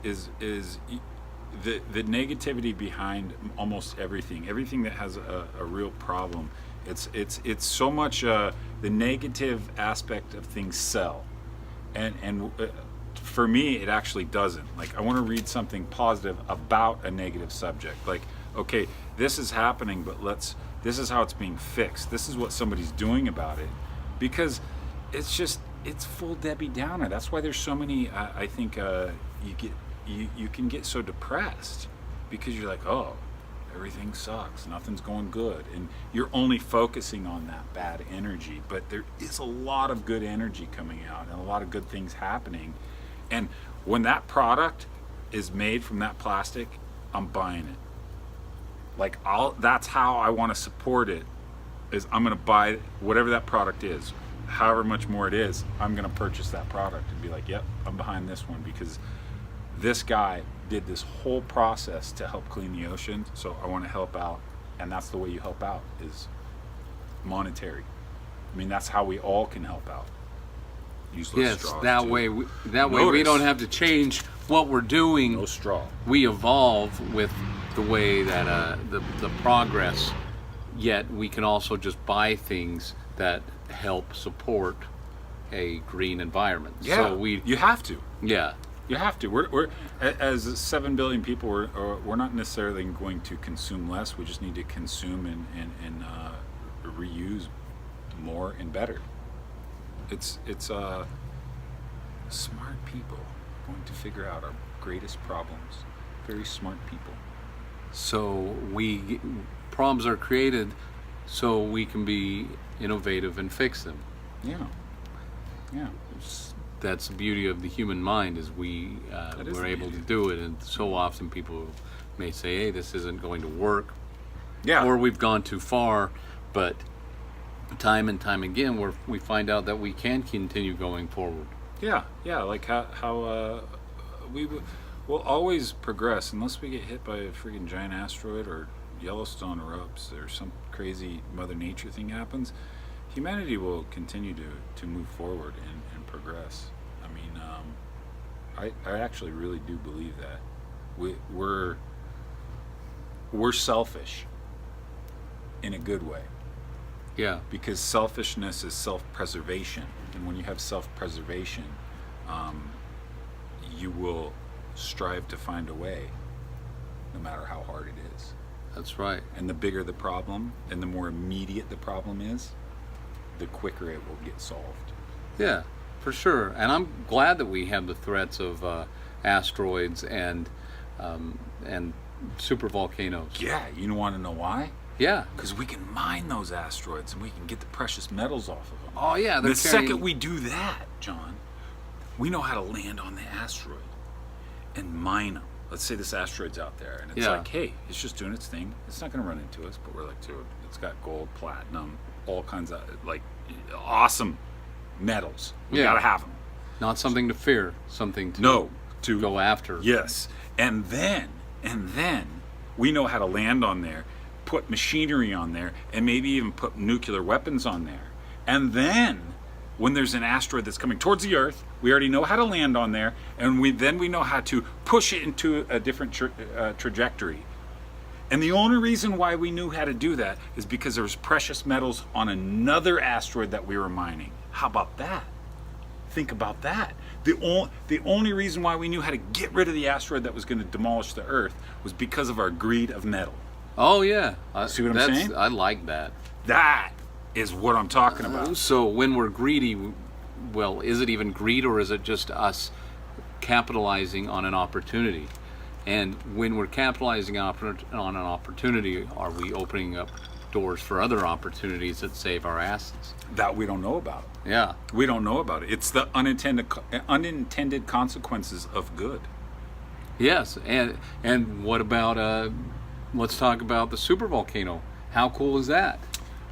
Speaker 1: the negativity behind almost everything that has a real problem. It's so much the negative aspect of things sell, and for me it actually doesn't. Like, I want to read something positive about a negative subject. Like, okay, this is happening, but this is how it's being fixed. This is what somebody's doing about it, because it's full Debbie Downer. That's why there's so many. I think you can get so depressed because you're like, oh, everything sucks, nothing's going good, and you're only focusing on that bad energy. But there is a lot of good energy coming out and a lot of good things happening. And when that product is made from that plastic, I'm buying it. Like, that's how I want to support it, is I'm going to buy whatever that product is, however much more it is. I'm going to purchase that product and be like, yep, I'm behind this one, because this guy did this whole process to help clean the ocean, so I want to help out. And that's the way you help out, is monetary. I mean, that's how we all can help out. Use less
Speaker 4: Yes,
Speaker 1: straws,
Speaker 4: that
Speaker 1: too.
Speaker 4: way we don't have to change what we're doing.
Speaker 1: No straw.
Speaker 4: We evolve with the way that the progress, yet we can also just buy things that help support a green environment.
Speaker 1: Yeah,
Speaker 4: So
Speaker 1: you have to.
Speaker 4: yeah.
Speaker 1: You have to. We're as 7 billion people. We're not necessarily going to consume less. We just need to consume and reuse more and better. It's smart people going to figure out our greatest problems. Very smart people.
Speaker 4: So problems are created so we can be innovative and fix them.
Speaker 1: Yeah. Yeah.
Speaker 4: That's the beauty of the human mind, is we're able to do it. And so often people may say, hey, this isn't going to work,
Speaker 1: Yeah.
Speaker 4: or we've gone too far. But time and time again, we find out that we can continue going forward.
Speaker 1: Yeah. Like how we'll always progress unless we get hit by a freaking giant asteroid or Yellowstone erupts or some crazy Mother Nature thing happens. Humanity will continue to move forward and progress. I mean, I actually really do believe that we're selfish in a good way,
Speaker 4: Yeah.
Speaker 1: because selfishness is self-preservation, and when you have self-preservation, you will strive to find a way, no matter how hard it is.
Speaker 4: That's right.
Speaker 1: And the bigger the problem, and the more immediate the problem is, the quicker it will get solved.
Speaker 4: Yeah, for sure. And I'm glad that we have the threats of asteroids and super volcanoes.
Speaker 1: Yeah, you want to know why?
Speaker 4: Yeah.
Speaker 1: Because we can mine those asteroids and we can get the precious metals off of them.
Speaker 4: Oh yeah.
Speaker 1: The second we do that, John, we know how to land on the asteroid and mine them. Let's say this asteroid's out there and it's
Speaker 4: Yeah.
Speaker 1: like, hey, it's just doing its thing. It's not going to run into us, but we're like, dude, it's got gold, platinum, all kinds of like awesome metals. We
Speaker 4: Yeah.
Speaker 1: got to have them.
Speaker 4: Not something to fear, something to go after.
Speaker 1: Yes. And then we know how to land on there, put machinery on there, and maybe even put nuclear weapons on there. And then when there's an asteroid that's coming towards the Earth, we already know how to land on there, and we know how to push it into a different trajectory. And the only reason why we knew how to do that is because there was precious metals on another asteroid that we were mining. How about that? Think about that. The only reason why we knew how to get rid of the asteroid that was going to demolish the Earth was because of our greed of metal.
Speaker 4: Oh yeah.
Speaker 1: See what I'm saying?
Speaker 4: I like that.
Speaker 1: That is what I'm talking about.
Speaker 4: So when we're greedy, well, is it even greed, or is it just us capitalizing on an opportunity? And when we're capitalizing on an opportunity, are we opening up doors for other opportunities that save our asses?
Speaker 1: That we don't know about.
Speaker 4: Yeah.
Speaker 1: We don't know about it. It's the unintended consequences of good.
Speaker 4: Yes. And what about let's talk about the supervolcano. How cool is that?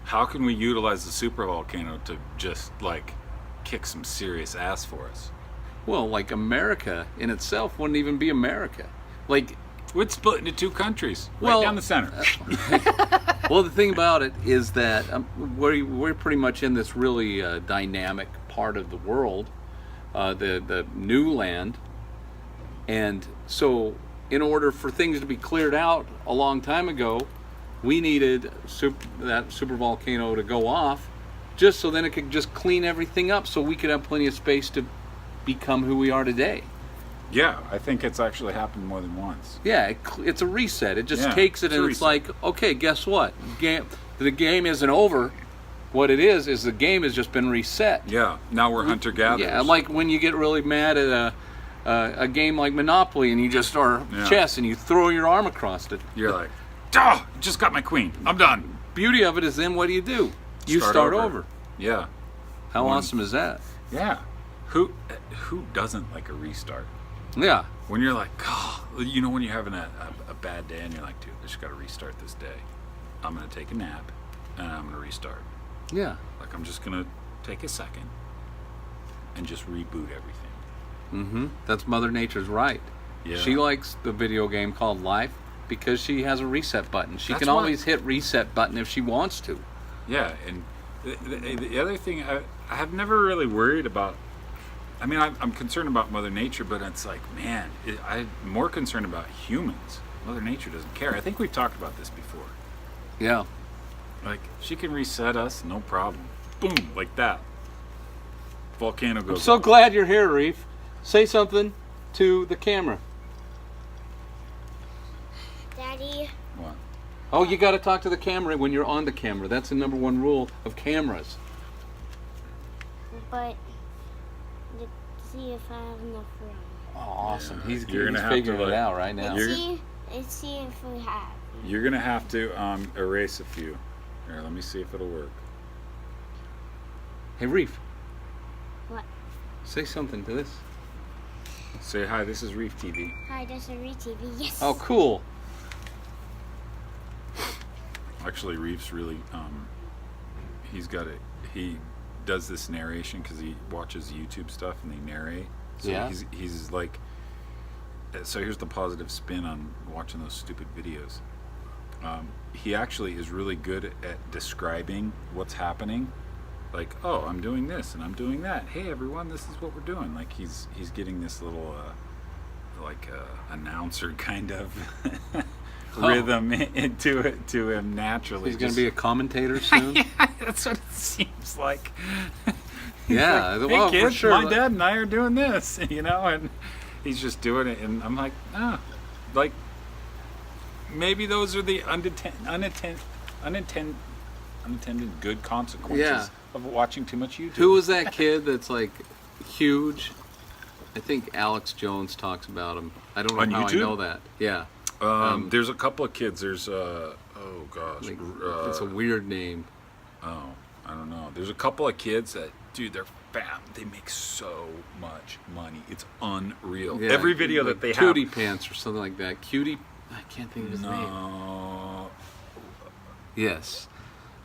Speaker 1: How can we utilize the supervolcano to just like kick some serious ass for us?
Speaker 4: Well, like America in itself wouldn't even be America. Like,
Speaker 1: We'd split into two countries,
Speaker 4: Well,
Speaker 1: right down the center.
Speaker 4: well, the thing about it is that we're pretty much in this really dynamic part of the world, the new land, and so in order for things to be cleared out a long time ago, we needed that supervolcano to go off, just so then it could just clean everything up, so we could have plenty of space to become who we are today.
Speaker 1: Yeah, I think it's actually happened more than once.
Speaker 4: Yeah, it's a reset. It just
Speaker 1: Yeah,
Speaker 4: takes it
Speaker 1: it's a
Speaker 4: and it's
Speaker 1: reset.
Speaker 4: like, okay, guess what? The game isn't over. What it is the game has just been reset.
Speaker 1: Yeah, now we're hunter-gatherers.
Speaker 4: Yeah, like when you get really mad at a game like Monopoly and you just or
Speaker 1: Yeah.
Speaker 4: chess and you throw your arm across it.
Speaker 1: You're like, duh, just got my queen. I'm done.
Speaker 4: Beauty of it is then what do? You start over.
Speaker 1: Yeah.
Speaker 4: How
Speaker 1: One-
Speaker 4: awesome is that?
Speaker 1: Yeah. Who doesn't like a restart?
Speaker 4: Yeah.
Speaker 1: When you're like, oh, you know, when you're having a bad day and you're like, dude, I just got to restart this day. I'm going to take a nap and I'm going to restart.
Speaker 4: Yeah.
Speaker 1: Like, I'm just going to take a second and just reboot everything.
Speaker 4: Mm-hmm. That's Mother Nature's right.
Speaker 1: Yeah.
Speaker 4: She likes the video game called life because she has a reset button. She
Speaker 1: That's
Speaker 4: can
Speaker 1: why-
Speaker 4: always hit reset button if she wants to.
Speaker 1: Yeah, and the other thing, I have never really worried about. I mean, I'm concerned about Mother Nature, but it's like, man, I'm more concerned about humans. Mother Nature doesn't care. I think we've talked about this before.
Speaker 4: Yeah.
Speaker 1: Like, she can reset us, no problem. Boom, like that. Volcano goes
Speaker 4: I'm so
Speaker 1: off.
Speaker 4: glad you're here, Reef. Say something to the camera.
Speaker 3: Daddy,
Speaker 1: What?
Speaker 4: Oh, you got to talk to the camera when you're on the camera. That's the number one rule of cameras.
Speaker 3: but let's see if I have enough room.
Speaker 4: Oh, awesome.
Speaker 1: Yeah,
Speaker 4: He's
Speaker 1: you're gonna have to,
Speaker 4: figuring it
Speaker 1: like-
Speaker 4: out right now.
Speaker 3: Let's see if we have.
Speaker 1: You're going to have to erase a few. Here, let me see if it'll work.
Speaker 4: Hey, Reef,
Speaker 3: What?
Speaker 4: say something to this.
Speaker 1: Say hi, this is Reef TV.
Speaker 3: Hi, that's a re-TV. Yes.
Speaker 4: Oh, cool.
Speaker 1: Actually, Reef's really, he does this narration because he watches YouTube stuff and they narrate. So
Speaker 4: Yeah.
Speaker 1: he's like, so here's the positive spin on watching those stupid videos. He actually is really good at describing what's happening. Like, oh, I'm doing this and I'm doing that. Hey, everyone, this is what we're doing. Like, he's getting this little, announcer kind of rhythm into it to him naturally.
Speaker 4: He's going to be a commentator soon.
Speaker 1: That's what it seems like.
Speaker 4: Yeah,
Speaker 1: Like,
Speaker 4: well,
Speaker 1: hey
Speaker 4: for
Speaker 1: kids,
Speaker 4: sure.
Speaker 1: my dad and I are doing this, and he's just doing it, and I'm like, like maybe those are the unintended good consequences
Speaker 4: Yeah.
Speaker 1: of watching too much YouTube.
Speaker 4: Who was that kid that's like huge? I think Alex Jones talks about him. I don't know
Speaker 1: On
Speaker 4: how
Speaker 1: YouTube?
Speaker 4: I know that. Yeah.
Speaker 1: There's a couple of kids. There's oh gosh,
Speaker 4: Like, it's a weird name.
Speaker 1: oh, I don't know. There's a couple of kids that, dude, they're fat. They make so much money. It's unreal.
Speaker 4: Yeah,
Speaker 1: Every video
Speaker 4: like
Speaker 1: that they
Speaker 4: Cutie
Speaker 1: have.
Speaker 4: Pants or something like that. Cutie, I can't think of his name.
Speaker 1: No.
Speaker 4: Yes.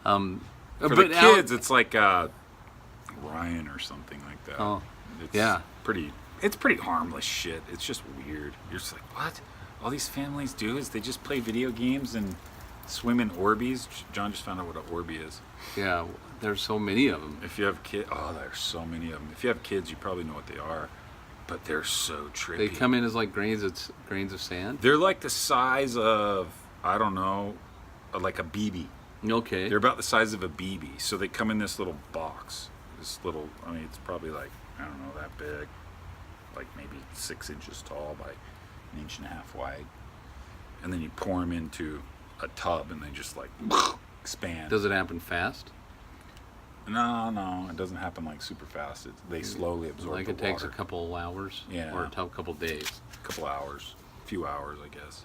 Speaker 1: For
Speaker 4: but
Speaker 1: the kids, it's like Ryan or something like that.
Speaker 4: Oh,
Speaker 1: It's
Speaker 4: yeah.
Speaker 1: It's pretty harmless shit. It's just weird. You're just like, what? All these families do is they just play video games and swim in Orbeez. John just found out what an Orby is.
Speaker 4: Yeah, there's so many of them.
Speaker 1: If you have kids, oh, there's so many of them. If you have kids, you probably know what they are, but they're so trippy.
Speaker 4: They come in as like grains of sand.
Speaker 1: They're like the size of, I don't know, like a BB.
Speaker 4: Okay.
Speaker 1: They're about the size of a BB. So they come in this little box. This little, I mean, it's probably like, I don't know, that big. Like maybe 6 inches tall by 1.5 inches wide. And then you pour them into a tub and they just like expand.
Speaker 4: Does it happen fast?
Speaker 1: No, it doesn't happen like super fast. They slowly absorb
Speaker 4: Like
Speaker 1: the
Speaker 4: it takes a
Speaker 1: water.
Speaker 4: couple hours?
Speaker 1: Yeah.
Speaker 4: Or a couple days?
Speaker 1: A couple hours, a few hours, I guess.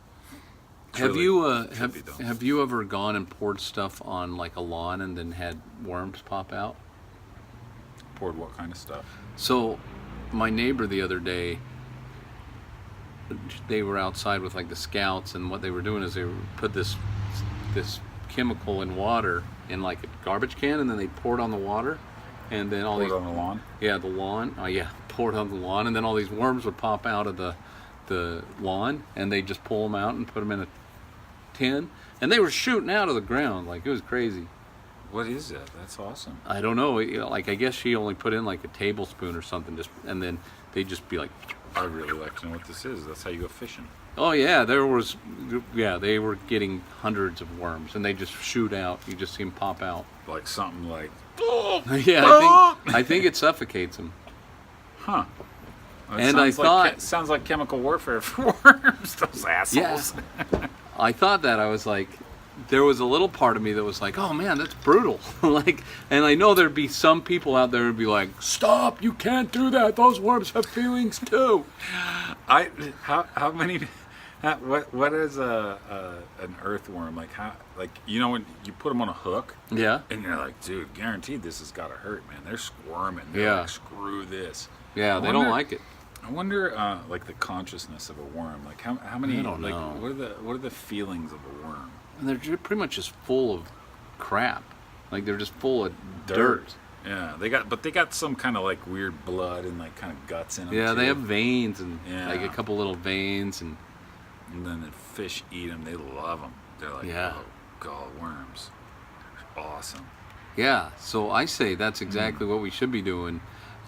Speaker 1: It's
Speaker 4: Have
Speaker 1: really
Speaker 4: you
Speaker 1: trippy, though.
Speaker 4: have you ever gone and poured stuff on like a lawn and then had worms pop out?
Speaker 1: Poured what kind of stuff?
Speaker 4: So, my neighbor the other day, they were outside with like the scouts, and what they were doing is they put this chemical in water in like a garbage can, and then they poured on the water, and then all
Speaker 1: Pour it
Speaker 4: these
Speaker 1: on the lawn.
Speaker 4: yeah, the lawn. Oh yeah, poured on the lawn, and then all these worms would pop out of the lawn, and they just pull them out and put them in a tin, and they were shooting out of the ground like it was crazy.
Speaker 1: What is that? That's awesome.
Speaker 4: I don't know, like I guess she only put in like a tablespoon or something, just and then they'd just be like,
Speaker 1: I'd really like to know what this is. That's how you go fishing.
Speaker 4: oh yeah, they were getting hundreds of worms, and they just shoot out. You just see them pop out.
Speaker 1: Like something like,
Speaker 4: Yeah, I think it suffocates them.
Speaker 1: huh. That
Speaker 4: And I
Speaker 1: sounds like
Speaker 4: thought-
Speaker 1: sounds like chemical warfare for worms. Those assholes.
Speaker 4: I thought that. I was like, there was a little part of me that was like, oh man, that's brutal. Like, and I know there'd be some people out there who'd be like, stop, you can't do that. Those worms have feelings too.
Speaker 1: How many? What is an earthworm like? How you know when you put them on a hook?
Speaker 4: Yeah.
Speaker 1: And you're like, dude, guaranteed this has got to hurt, man. They're squirming. They're
Speaker 4: Yeah.
Speaker 1: like, screw this.
Speaker 4: Yeah,
Speaker 1: I
Speaker 4: they don't
Speaker 1: wonder-
Speaker 4: like it.
Speaker 1: I wonder, like the consciousness of a worm. Like how many?
Speaker 4: I don't
Speaker 1: like
Speaker 4: know.
Speaker 1: what are the feelings of a worm?
Speaker 4: And they're pretty much just full of crap. Like they're just full of dirt.
Speaker 1: Yeah, they got some kind of like weird blood and like kind of guts in them.
Speaker 4: Yeah,
Speaker 1: too.
Speaker 4: they have veins and
Speaker 1: Yeah.
Speaker 4: like a couple little veins and
Speaker 1: And then the fish eat them. They love them. They're like,
Speaker 4: Yeah.
Speaker 1: oh god, worms. They're awesome.
Speaker 4: yeah. So I say that's exactly what we should be doing.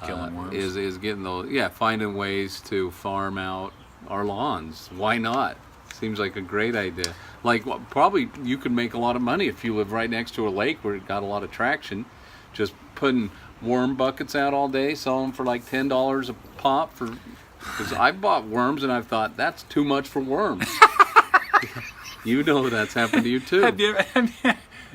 Speaker 1: Killing worms?
Speaker 4: Is getting those, finding ways to farm out our lawns. Why not? Seems like a great idea. Like, probably you could make a lot of money if you live right next to a lake where it got a lot of traction. Just putting worm buckets out all day, selling them for like $10 a pop. Because I've bought worms and I've thought, that's too much for worms. You know that's happened to you too.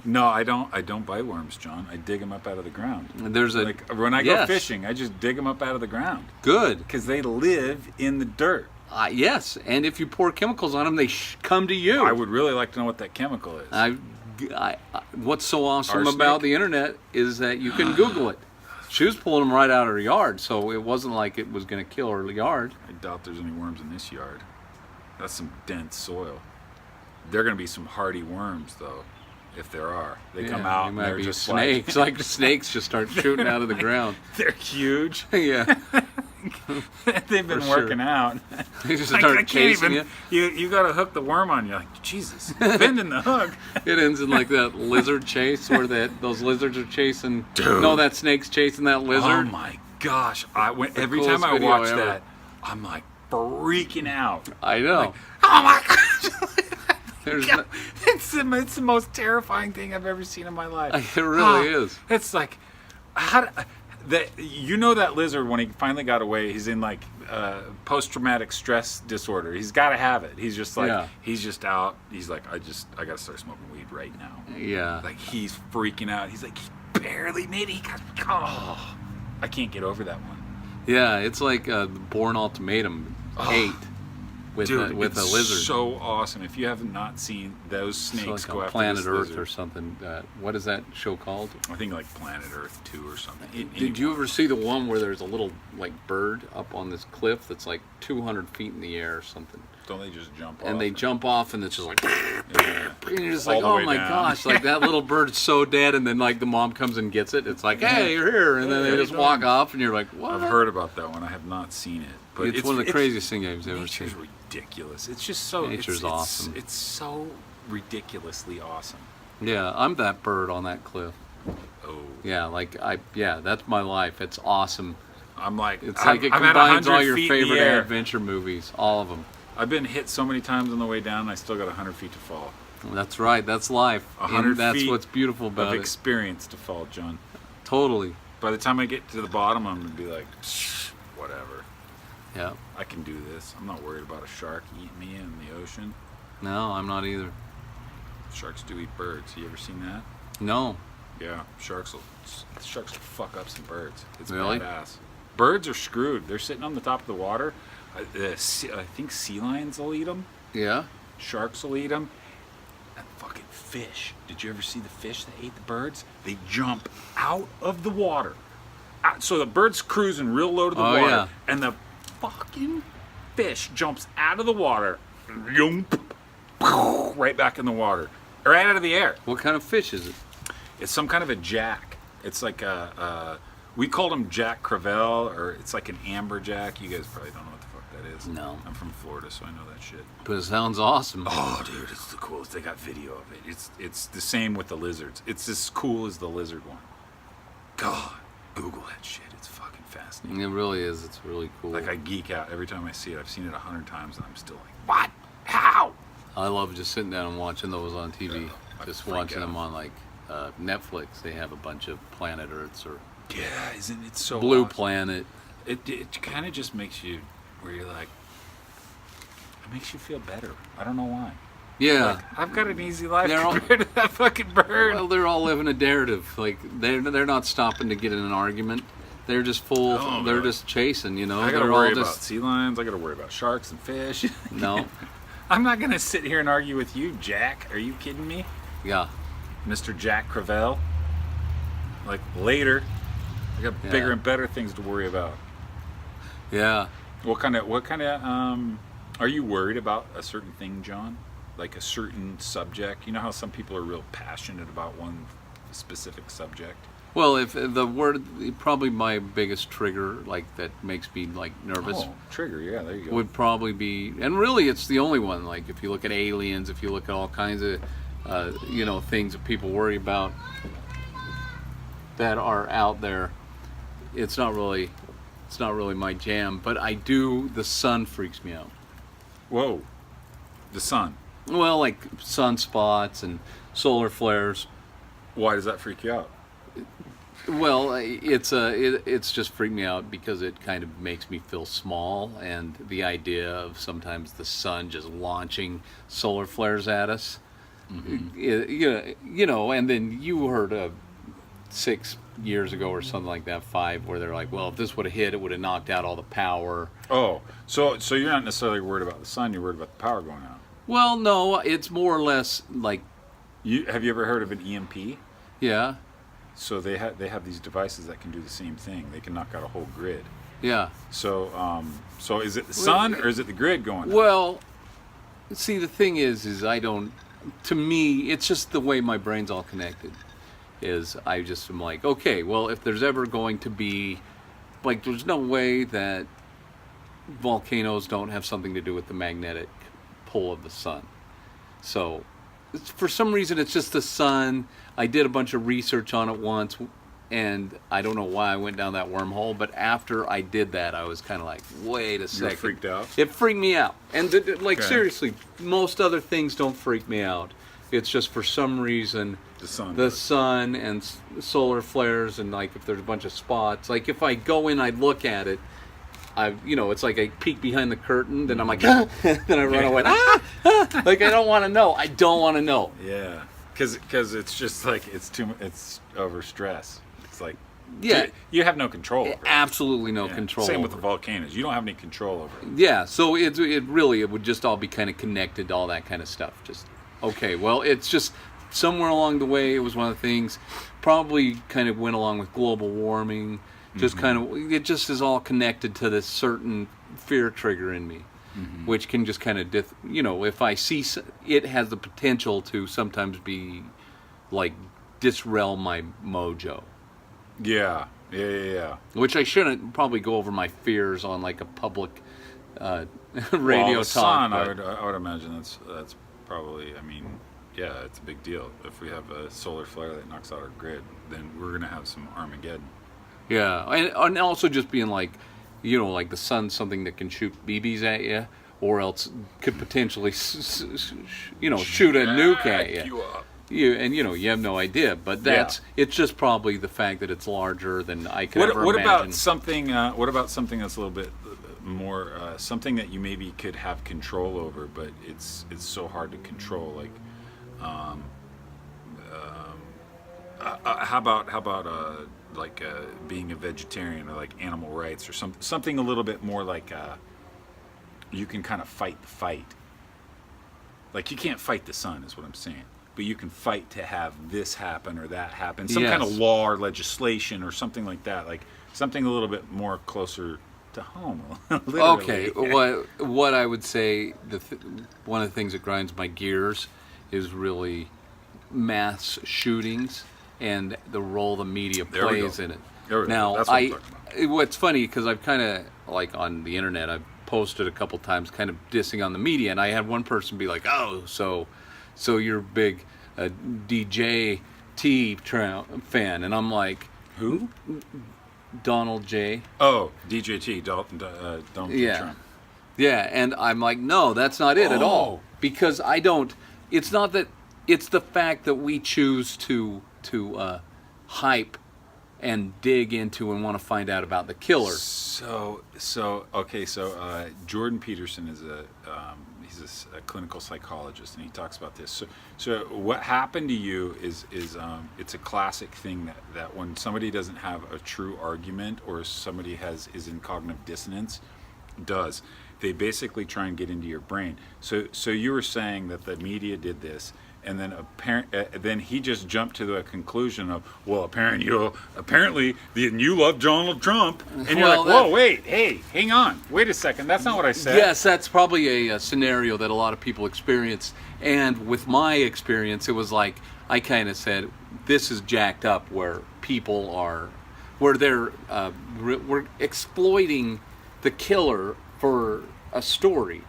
Speaker 1: No, I don't buy worms, John. I dig them up out of the ground.
Speaker 4: There's a
Speaker 1: Like when I go
Speaker 4: yes.
Speaker 1: fishing, I just dig them up out of the ground
Speaker 4: Good.
Speaker 1: because they live in the dirt.
Speaker 4: Yes, and if you pour chemicals on them, they come to you.
Speaker 1: I would really like to know what that chemical is.
Speaker 4: What's so awesome
Speaker 1: Arsenic?
Speaker 4: about the internet is that you can Google it. She was pulling them right out of her yard, so it wasn't like it was going to kill her yard.
Speaker 1: I doubt there's any worms in this yard. That's some dense soil. There are going to be some hardy worms, though, if there are. They come out
Speaker 4: They
Speaker 1: and
Speaker 4: might
Speaker 1: they're
Speaker 4: be
Speaker 1: just
Speaker 4: snakes. Like snakes just start shooting out of the ground.
Speaker 1: they're huge.
Speaker 4: Yeah,
Speaker 1: They've been
Speaker 4: For sure.
Speaker 1: working out.
Speaker 4: they just
Speaker 1: I
Speaker 4: start
Speaker 1: can't
Speaker 4: chasing
Speaker 1: even.
Speaker 4: you.
Speaker 1: You got to hook the worm on. You're like, Jesus, bending the hook.
Speaker 4: It ends in like that lizard chase where those lizards are chasing.
Speaker 1: Dude.
Speaker 4: No, that snake's chasing that
Speaker 1: Oh
Speaker 4: lizard.
Speaker 1: my gosh! Every
Speaker 4: coolest
Speaker 1: time I
Speaker 4: video
Speaker 1: watch
Speaker 4: ever.
Speaker 1: that, I'm like freaking out.
Speaker 4: I know.
Speaker 1: Oh my gosh!
Speaker 4: There's
Speaker 1: God, it's the most terrifying thing I've ever seen in my life.
Speaker 4: It really is.
Speaker 1: It's like, that lizard when he finally got away, he's in like post-traumatic stress disorder. He's got to have it. He's just like,
Speaker 4: Yeah.
Speaker 1: he's just out. He's like, I got to start smoking weed right now.
Speaker 4: Yeah.
Speaker 1: Like he's freaking out. He's like, he barely made it. I can't get over that one.
Speaker 4: Yeah, it's like Born Ultimatum 8 with
Speaker 1: Dude,
Speaker 4: a
Speaker 1: it's
Speaker 4: lizard.
Speaker 1: so awesome. If you have not seen those
Speaker 4: It's
Speaker 1: snakes
Speaker 4: like
Speaker 1: go
Speaker 4: on
Speaker 1: after
Speaker 4: Planet
Speaker 1: this
Speaker 4: Earth
Speaker 1: lizard,
Speaker 4: or something. What is that show called?
Speaker 1: I think like Planet Earth 2 or something.
Speaker 4: Did you ever see the one where there's a little like bird up on this cliff that's like 200 feet in the air or something?
Speaker 1: Don't they just jump off?
Speaker 4: And they jump off and it's just like,
Speaker 1: Yeah.
Speaker 4: and you're just
Speaker 1: All
Speaker 4: like,
Speaker 1: the
Speaker 4: oh
Speaker 1: way
Speaker 4: my
Speaker 1: down.
Speaker 4: gosh, like that little bird's so dead. And then like the mom comes and gets it. It's like, hey, you're here. And then
Speaker 1: Hey,
Speaker 4: they
Speaker 1: how
Speaker 4: just
Speaker 1: you
Speaker 4: walk
Speaker 1: doing?
Speaker 4: off and you're like, what?
Speaker 1: I've heard about that one. I have not seen it. But
Speaker 4: It's one of the craziest things I've ever
Speaker 1: Nature's
Speaker 4: seen.
Speaker 1: ridiculous. It's just so
Speaker 4: Nature's awesome.
Speaker 1: It's so ridiculously awesome.
Speaker 4: Yeah, I'm that bird on that cliff.
Speaker 1: Oh,
Speaker 4: Yeah, that's my life. It's awesome.
Speaker 1: I'm like,
Speaker 4: It's like it
Speaker 1: I'm at
Speaker 4: combines all
Speaker 1: 100
Speaker 4: your
Speaker 1: feet in the
Speaker 4: favorite
Speaker 1: air.
Speaker 4: adventure movies, all of them.
Speaker 1: I've been hit so many times on the way down, and I still got 100 feet to fall.
Speaker 4: That's right. That's life.
Speaker 1: 100
Speaker 4: And that's
Speaker 1: feet
Speaker 4: what's beautiful
Speaker 1: Of
Speaker 4: about it.
Speaker 1: experience to fall, John.
Speaker 4: Totally.
Speaker 1: By the time I get to the bottom, I'm gonna be like, whatever.
Speaker 4: Yeah.
Speaker 1: I can do this. I'm not worried about a shark eating me in the ocean.
Speaker 4: No, I'm not either.
Speaker 1: Sharks do eat birds. You ever seen that?
Speaker 4: No.
Speaker 1: Yeah, sharks will fuck up some birds. It's
Speaker 4: Really?
Speaker 1: badass. Birds are screwed. They're sitting on the top of the water. I think sea lions will eat them.
Speaker 4: Yeah.
Speaker 1: Sharks will eat them. And fucking fish. Did you ever see the fish that ate the birds? They jump out of the water. So the bird's cruising real low to the
Speaker 4: Oh,
Speaker 1: water.
Speaker 4: yeah.
Speaker 1: And the fucking fish jumps out of the water, right back in the water, right out of the air.
Speaker 4: What kind of fish is it?
Speaker 1: It's some kind of a jack. It's like we called him Jack Crevalle, or it's like an amberjack. You guys probably don't know what the fuck that is.
Speaker 4: No.
Speaker 1: I'm from Florida, so I know that shit.
Speaker 4: But it sounds awesome.
Speaker 1: Oh, dude, it's the coolest. They got video of it. It's the same with the lizards. It's as cool as the lizard one. God, Google that shit. It's fucking fascinating.
Speaker 4: It really is. It's really cool.
Speaker 1: Like, I geek out every time I see it. I've seen it 100 times, and I'm still like, what? How?
Speaker 4: I love just sitting down and watching those on TV.
Speaker 1: I
Speaker 4: Just
Speaker 1: freak
Speaker 4: watching
Speaker 1: out.
Speaker 4: them on like Netflix. They have a bunch of Planet Earths or
Speaker 1: Yeah, isn't it so
Speaker 4: Blue
Speaker 1: awesome?
Speaker 4: Planet.
Speaker 1: It kind of just makes you, where you're like, it makes you feel better. I don't know why.
Speaker 4: Yeah.
Speaker 1: Like, I've got an easy life
Speaker 4: They're all-
Speaker 1: compared to that fucking bird.
Speaker 4: Well, they're all living a narrative. Like they're not stopping to get in an argument. They're just full.
Speaker 1: Oh,
Speaker 4: they're
Speaker 1: God.
Speaker 4: just chasing. You know.
Speaker 1: I gotta
Speaker 4: they're
Speaker 1: worry
Speaker 4: all
Speaker 1: about
Speaker 4: just
Speaker 1: sea lions. I gotta worry about sharks and fish.
Speaker 4: no.
Speaker 1: I'm not gonna sit here and argue with you, Jack. Are you kidding me,
Speaker 4: Yeah.
Speaker 1: Mr. Jack Crevalle? Like, later, I got bigger
Speaker 4: Yeah.
Speaker 1: and better things to worry about.
Speaker 4: Yeah.
Speaker 1: What kind of are you worried about a certain thing, John? Like a certain subject? You know how some people are real passionate about one specific subject?
Speaker 4: Well, if the word, probably my biggest trigger, like that makes me like nervous,
Speaker 1: Oh, trigger, yeah, there you go.
Speaker 4: would probably be, and really it's the only one. Like if you look at aliens, if you look at all kinds of, things that people worry about that are out there, it's not really my jam. But I do. The sun freaks me out.
Speaker 1: Whoa, the sun.
Speaker 4: Well, like sunspots and solar flares.
Speaker 1: Why does that freak you out?
Speaker 4: Well, it's just freaked me out because it kind of makes me feel small, and the idea of sometimes the sun just launching solar flares at us. And then you heard 6 years ago or something like that, 5, where they're like, well, if this would have hit, it would have knocked out all the power.
Speaker 1: Oh, so you're not necessarily worried about the sun. You're worried about the power going out.
Speaker 4: Well, no, it's more or less like,
Speaker 1: Have you ever heard of an EMP?
Speaker 4: yeah,
Speaker 1: So they have these devices that can do the same thing. They can knock out a whole grid.
Speaker 4: yeah.
Speaker 1: So is it the sun or is it the grid going out?
Speaker 4: Well, see, the thing is I don't. To me, it's just the way my brain's all connected. Is I just am like, okay, well, if there's ever going to be, like, there's no way that volcanoes don't have something to do with the magnetic pull of the sun. So, for some reason, it's just the sun. I did a bunch of research on it once, and I don't know why I went down that wormhole, but after I did that, I was kind of like, wait a
Speaker 1: You
Speaker 4: second.
Speaker 1: were freaked out?
Speaker 4: It freaked me out. And,
Speaker 1: Okay.
Speaker 4: seriously, most other things don't freak me out. It's just for some reason,
Speaker 1: The sun.
Speaker 4: the sun and solar flares, and like if there's a bunch of spots. Like if I go in, I look at it, it's like I peek behind the curtain, then I'm like, then I run away. Like I don't want to know. I don't want to know.
Speaker 1: Yeah, because it's just like it's over stress. It's like
Speaker 4: Yeah.
Speaker 1: you have no control over it.
Speaker 4: Absolutely no
Speaker 1: Yeah.
Speaker 4: control.
Speaker 1: Same with the
Speaker 4: over it.
Speaker 1: volcanoes. You don't have any control over it.
Speaker 4: Yeah, so it would just all be kind of connected to all that kind of stuff. Just, okay, well, it's just somewhere along the way, it was one of the things, probably kind of went along with global warming, just kind of, it just is all connected to this certain fear trigger in me, which can just kind of, if I see, it has the potential to sometimes be, like, disrail my mojo.
Speaker 1: Yeah.
Speaker 4: Which I shouldn't probably go over my fears on like a public radio
Speaker 1: Well, the
Speaker 4: talk.
Speaker 1: sun,
Speaker 4: but-
Speaker 1: I would imagine that's probably. I mean, yeah, it's a big deal. If we have a solar flare that knocks out our grid, then we're gonna have some Armageddon.
Speaker 4: Yeah, and also just being like, like the sun's something that can shoot BBs at you, or else could potentially, shoot a nuke at
Speaker 1: Jack
Speaker 4: you.
Speaker 1: you up.
Speaker 4: You have no idea, but it's just probably the fact that it's larger than I could ever
Speaker 1: What
Speaker 4: imagine.
Speaker 1: about something? What about something that's a little bit more something that you maybe could have control over, but it's so hard to control. Like, how about being a vegetarian, or like animal rights, or something a little bit more like you can kind of fight the fight. Like, you can't fight the sun, is what I'm saying. But you can fight to have this happen or that happen. Some kind of
Speaker 4: Yes.
Speaker 1: law or legislation or something like that. Like something a little bit more closer to home. Literally.
Speaker 4: Okay, what I would say, one of the things that grinds my gears is really mass shootings and the role the media
Speaker 1: There we
Speaker 4: plays
Speaker 1: go.
Speaker 4: in it.
Speaker 1: There we go.
Speaker 4: Now,
Speaker 1: That's what I'm talking about.
Speaker 4: what's funny, because I've kind of, like on the internet, I've posted a couple times kind of dissing on the media, and I had one person be like, oh, so you're a big DJ T fan, and I'm like,
Speaker 1: Who?
Speaker 4: Donald J.
Speaker 1: Oh, DJT, Donald
Speaker 4: Yeah.
Speaker 1: Trump.
Speaker 4: Yeah, and I'm like, no, that's not it at all.
Speaker 1: Oh.
Speaker 4: Because I don't. It's not that. It's the fact that we choose to hype and dig into and want to find out about the killer.
Speaker 1: So Jordan Peterson is he's a clinical psychologist, and he talks about this. So what happened to you is it's a classic thing that when somebody doesn't have a true argument, or somebody is in cognitive dissonance, they basically try and get into your brain. So you were saying that the media did this, and then then he just jumped to the conclusion of, well, apparently you love Donald Trump, and you're
Speaker 4: Well,
Speaker 1: like, whoa, wait, hey, hang on, wait a second, that's not what I said.
Speaker 4: Yes, that's probably a scenario that a lot of people experience. And with my experience, it was like I kind of said, this is jacked up, where people are, where they're we're exploiting the killer for a story.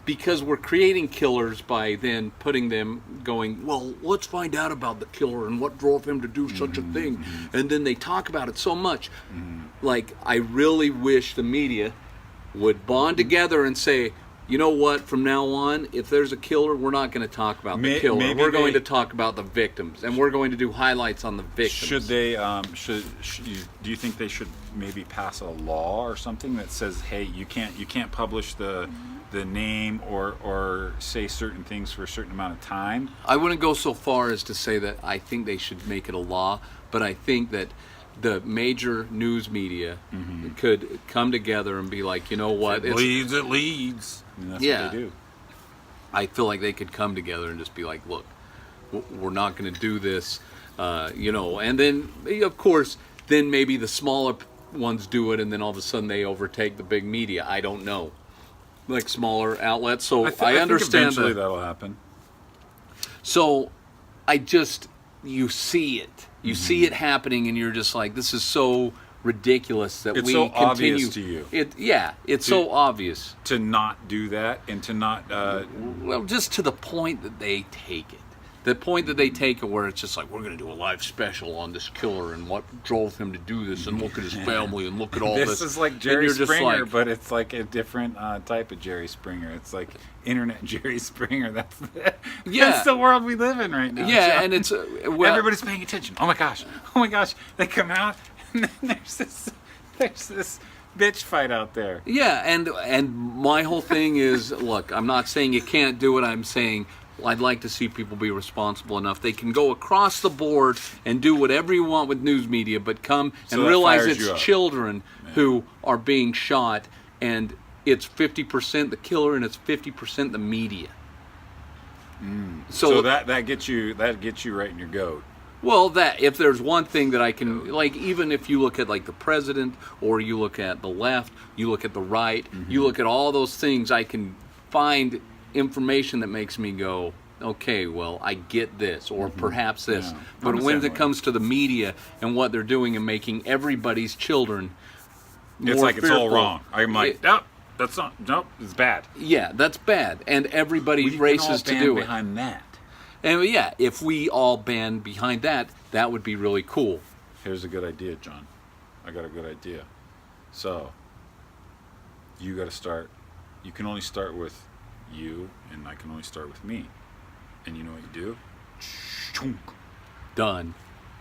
Speaker 4: Because we're creating killers by then putting them going, well, let's find out about the killer and what drove him to do such a thing. And then they talk about it so much. Like, I really wish the media would bond together and say, you know what, from now on, if there's a killer, we're not going to talk about the killer.
Speaker 1: maybe
Speaker 4: We're going to talk about the victims. And we're going to do highlights on the victims.
Speaker 1: Should they? Do you think they should maybe pass a law or something that says, hey, you can't publish the name or say certain things for a certain amount of time?
Speaker 4: I wouldn't go so far as to say that I think they should make it a law, but I think that the major news media could come together and be like, you know what?
Speaker 1: It leads. And that's
Speaker 4: Yeah.
Speaker 1: what they do.
Speaker 4: I feel like they could come together and just be like, look, we're not going to do this, and then, of course, then maybe the smaller ones do it, and then all of a sudden they overtake the big media. I don't know. Like smaller outlets. So I understand
Speaker 1: think eventually that'll happen.
Speaker 4: So you see it. You see it happening, and you're just like, this is so ridiculous that
Speaker 1: It's
Speaker 4: we
Speaker 1: so
Speaker 4: continue.
Speaker 1: obvious to you.
Speaker 4: It's so obvious.
Speaker 1: To not do that, and to not
Speaker 4: Well, just to the point that they take it. The point that they take it where it's just like, we're going to do a live special on this killer and what drove him to do this, and look at his family and look at all this.
Speaker 1: This is like
Speaker 4: And
Speaker 1: Jerry
Speaker 4: you're just
Speaker 1: Springer,
Speaker 4: like,
Speaker 1: but it's like a different type of Jerry Springer. It's like internet Jerry Springer. That's the world we live in right now.
Speaker 4: yeah,
Speaker 1: John.
Speaker 4: and it's
Speaker 1: everybody's paying attention. Oh my gosh! They come out, and then there's this bitch fight out there.
Speaker 4: Yeah, and my whole thing is, look, I'm not saying you can't do it. I'm saying I'd like to see people be responsible enough. They can go across the board and do whatever you want with news media, but come
Speaker 1: So
Speaker 4: and
Speaker 1: that
Speaker 4: realize
Speaker 1: fires you
Speaker 4: it's
Speaker 1: up.
Speaker 4: children who are being shot, and it's 50% the killer and it's 50% the media.
Speaker 1: So that gets you right in your goat.
Speaker 4: Well, that if there's one thing that I can, like, even if you look at like the president, or you look at the left, you look at the right, you look at all those things, I can find information that makes me go, okay, well, I get this, or perhaps this.
Speaker 1: Yeah.
Speaker 4: But
Speaker 1: I'm the
Speaker 4: when
Speaker 1: same
Speaker 4: it
Speaker 1: way.
Speaker 4: comes to the media and what they're doing and making everybody's children
Speaker 1: It's
Speaker 4: more
Speaker 1: like it's all
Speaker 4: fearful,
Speaker 1: wrong. I'm like, nope, it's bad.
Speaker 4: Yeah, that's bad, and everybody
Speaker 1: We
Speaker 4: races
Speaker 1: can all
Speaker 4: to do
Speaker 1: band
Speaker 4: it.
Speaker 1: behind that.
Speaker 4: And yeah, if we all band behind that, that would be really cool.
Speaker 1: Here's a good idea, John. I got a good idea. So, you got to start. You can only start with you, and I can only start with me. And you know what you do? Chunk.
Speaker 4: Done.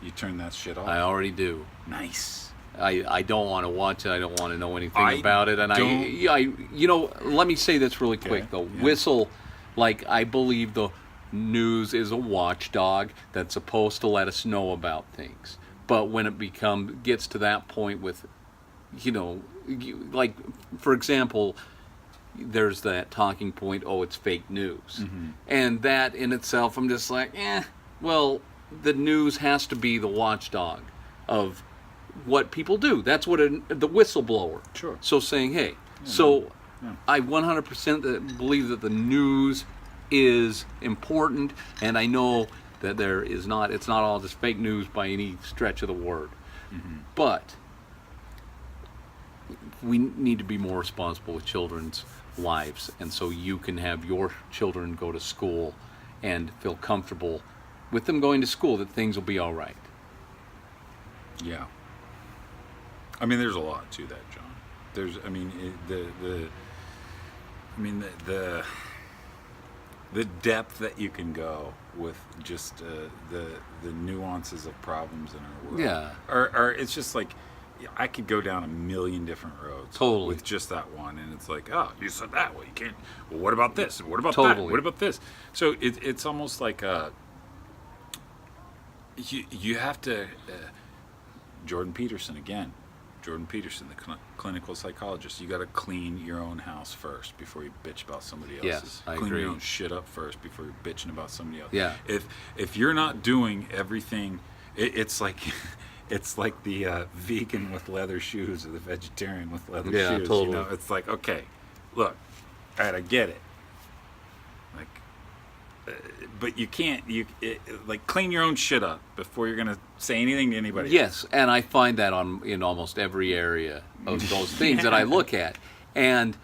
Speaker 1: You turn that shit off.
Speaker 4: I already do.
Speaker 1: Nice.
Speaker 4: I don't want to watch it. I don't want to know anything
Speaker 1: I
Speaker 4: about it. And let me say this really quick though.
Speaker 1: yeah.
Speaker 4: Whistle, like, I believe the news is a watchdog that's supposed to let us know about things. But when it gets to that point with, like, for example, there's that talking point, oh, it's fake news. And that in itself, I'm just like, well, the news has to be the watchdog of what people do. That's what the whistleblower.
Speaker 1: Sure.
Speaker 4: So saying, hey, I 100% believe that the news is important, and I know that it's not all just fake news by any stretch of the word.
Speaker 1: Mm-hmm.
Speaker 4: But we need to be more responsible with children's lives, and so you can have your children go to school and feel comfortable with them going to school, that things will be all right.
Speaker 1: Yeah. I mean, there's a lot to that, John. There's, I mean, the depth that you can go with just the nuances of problems in our world.
Speaker 4: Yeah.
Speaker 1: Or it's just like, I could go down a million different roads.
Speaker 4: Totally.
Speaker 1: With just that one, and it's like, oh, you said that, well, you can't. Well, what about this? And what about
Speaker 4: Totally.
Speaker 1: that? What about this? So it's almost like you have to. Jordan Peterson again. Jordan Peterson, the clinical psychologist. You got to clean your own house first before you bitch about somebody else's.
Speaker 4: Yes, I
Speaker 1: clean
Speaker 4: agree.
Speaker 1: your own shit up first before you're bitching about somebody else.
Speaker 4: Yeah.
Speaker 1: If you're not doing everything, it's like. It's like the vegan with leather shoes or the vegetarian with leather shoes.
Speaker 4: Totally.
Speaker 1: You know, it's like, okay, look, all right, I get it. Like, but you can't. Like clean your own shit up before you're gonna say anything to anybody.
Speaker 4: Yes, and I find that in almost every area of those things that I look at, and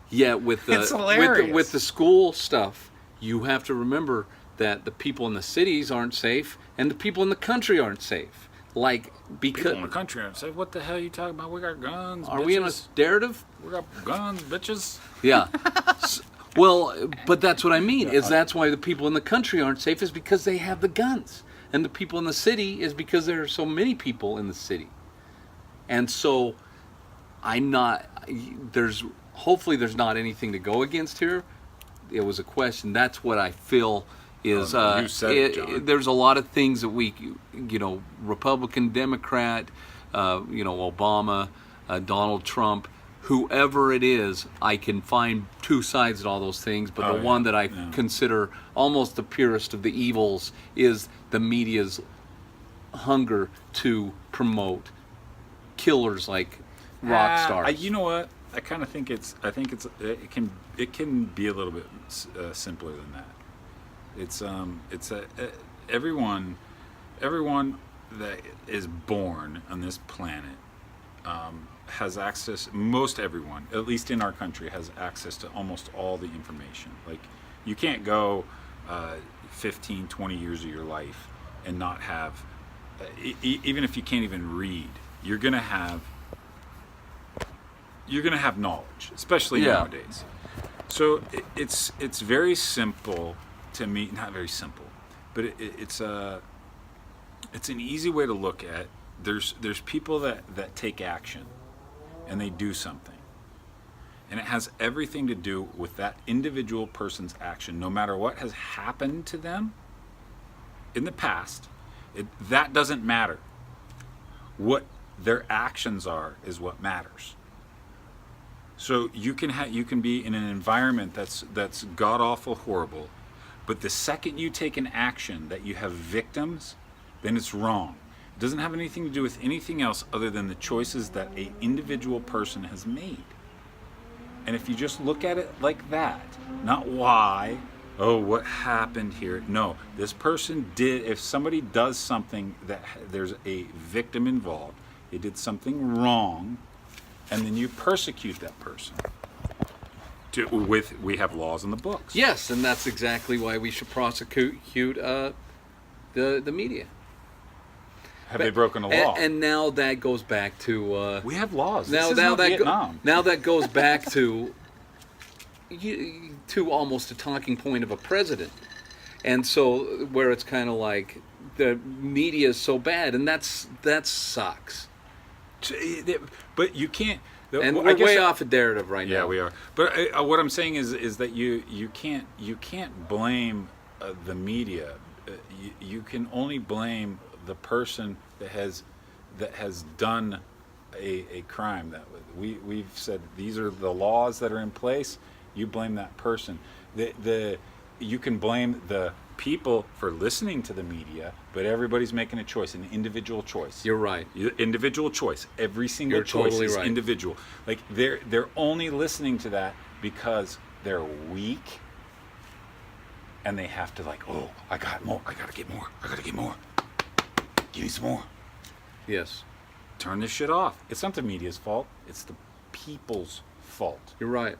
Speaker 4: yet with
Speaker 1: It's hilarious.
Speaker 4: with the school stuff, you have to remember that the people in the cities aren't safe, and the people in the country aren't safe. Like, because
Speaker 1: People in the country and say, "What the hell are you talking about? We got guns.
Speaker 4: are
Speaker 1: bitches.
Speaker 4: we in a narrative?
Speaker 1: We got guns, bitches."
Speaker 4: Yeah. Well, but that's what I mean. That's why the people in the country aren't safe, is because they have the guns, and the people in the city is because there are so many people in the city. And so, hopefully there's not anything to go against here. It was a question. That's what I feel is.
Speaker 1: You said it, John.
Speaker 4: There's a lot of things that we, Republican, Democrat, Obama, Donald Trump, whoever it is, I can find two sides to all those things, but the one that I consider almost the purest of the evils is the media's hunger to promote killers like rock stars.
Speaker 1: You know what? I kind of think it can be a little bit simpler than that. It's everyone that is born on this planet has access. Most everyone, at least in our country, has access to almost all the information. Like, you can't go 15, 20 years of your life and not have, even if you can't even read, you're gonna have knowledge, especially nowadays. So it's very simple to me. Not very simple, but it's an easy way to look at. There's people that take action, and they do something, and it has everything to do with that individual person's action, no matter what has happened to them in the past. That doesn't matter. What their actions are is what matters. So you can be in an environment that's god awful horrible, but the second you take an action that you have victims, then it's wrong. It doesn't have anything to do with anything else other than the choices that an individual person has made. And if you just look at it like that, not why, what happened here? No, this person did. If somebody does something that there's a victim involved, they did something wrong, and then you persecute that person. We have laws in the books.
Speaker 4: Yes, and that's exactly why we should prosecute the media.
Speaker 1: Have they broken a law?
Speaker 4: And now that goes back to
Speaker 1: we have laws.
Speaker 4: Now
Speaker 1: not
Speaker 4: that
Speaker 1: Vietnam.
Speaker 4: now that goes back to almost a talking point of a president, and so where it's kind of like the media is so bad, and that sucks.
Speaker 1: But you can't.
Speaker 4: And we're way off a narrative right now.
Speaker 1: Yeah, we are. But what I'm saying is that you can't blame the media. You can only blame the person that has done a crime. That we've said these are the laws that are in place. You blame that person. You can blame the people for listening to the media, but everybody's making a choice, an individual choice.
Speaker 4: You're right.
Speaker 1: Individual choice. Every single
Speaker 4: You're
Speaker 1: choice
Speaker 4: totally
Speaker 1: is
Speaker 4: right.
Speaker 1: individual. Like they're only listening to that because they're weak, and they have to like, oh, I got more. I gotta get more. I gotta get more. Give me some more.
Speaker 4: Yes.
Speaker 1: Turn this shit off. It's not the media's fault. It's the people's fault.
Speaker 4: You're right.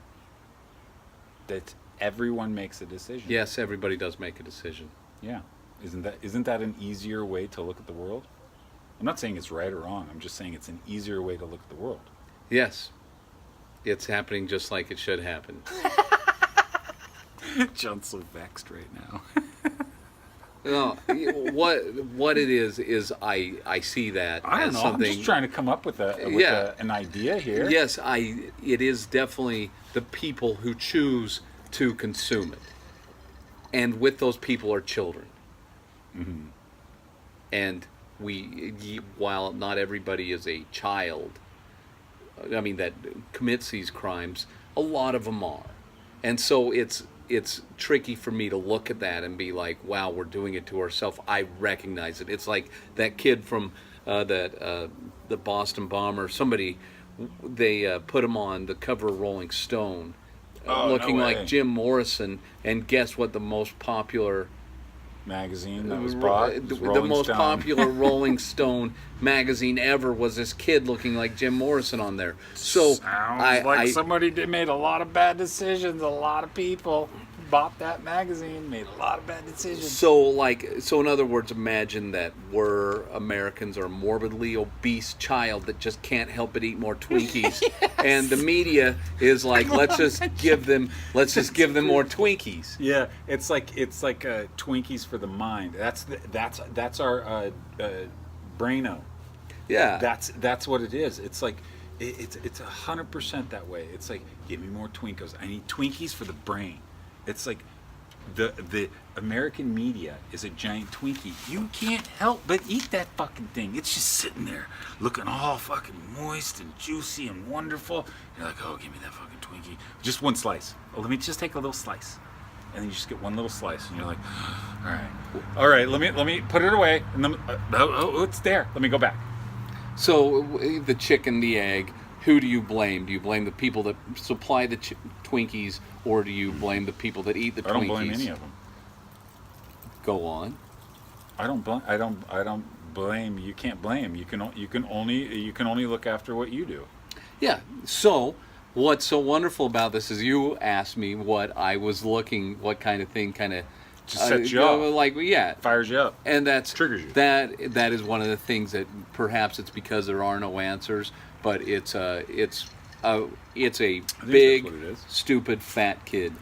Speaker 1: That everyone makes a decision.
Speaker 4: Yes, everybody does make a decision.
Speaker 1: Yeah. Isn't that an easier way to look at the world? I'm not saying it's right or wrong. I'm just saying it's an easier way to look at the world.
Speaker 4: Yes. It's happening just like it should happen.
Speaker 1: John's so vexed right now.
Speaker 4: No, what it is I see that
Speaker 1: I don't
Speaker 4: as
Speaker 1: know.
Speaker 4: something.
Speaker 1: I'm just trying to come up with an idea here.
Speaker 4: Yes, it is definitely the people who choose to consume it, and with those people are children.
Speaker 1: Mm-hmm.
Speaker 4: And while not everybody is a child, I mean that commits these crimes, a lot of them are, and so it's tricky for me to look at that and be like, wow, we're doing it to ourselves. I recognize it. It's like that kid from the Boston bomber. Somebody, they put him on the cover of Rolling Stone, looking
Speaker 1: no way.
Speaker 4: like Jim Morrison, and guess what the most popular
Speaker 1: Magazine that was bought. It was
Speaker 4: the
Speaker 1: Rolling
Speaker 4: most
Speaker 1: Stone.
Speaker 4: popular Rolling Stone magazine ever was this kid looking like Jim Morrison on there. So
Speaker 1: Sounds like somebody made a lot of bad decisions. A lot of people bought that magazine, made a lot of bad decisions.
Speaker 4: So in other words, imagine that we're Americans are a morbidly obese child that just can't help but eat more Twinkies, and the media is like, let's just give them more Twinkies.
Speaker 1: Yeah, it's like Twinkies for the mind. That's our braino.
Speaker 4: Yeah.
Speaker 1: That's what it is. It's like it's 100% that way. It's like, give me more Twinkos. I need Twinkies for the brain. It's like the American media is a giant Twinkie. You can't help but eat that fucking thing. It's just sitting there looking all fucking moist and juicy and wonderful. You're like, oh, give me that fucking Twinkie. Just one slice. Oh, let me just take a little slice. And then you just get one little slice, and you're like, all right, let me put it away. And then, it's there. Let me go back.
Speaker 4: So the chicken, the egg, who do you blame? Do you blame the people that supply the Twinkies, or do you blame the people that eat the Twinkies?
Speaker 1: I don't blame any of them.
Speaker 4: Go on.
Speaker 1: I don't blame. You can't blame. You can only look after what you do.
Speaker 4: Yeah. So what's so wonderful about this is you asked me what I was looking, what kind of thing kind of
Speaker 1: Just sets you up.
Speaker 4: Like, yeah,
Speaker 1: Fires you up.
Speaker 4: and that's
Speaker 1: Triggers you.
Speaker 4: That is one of the things that perhaps it's because there are no answers, but it's a big
Speaker 1: what it is.
Speaker 4: stupid fat kid,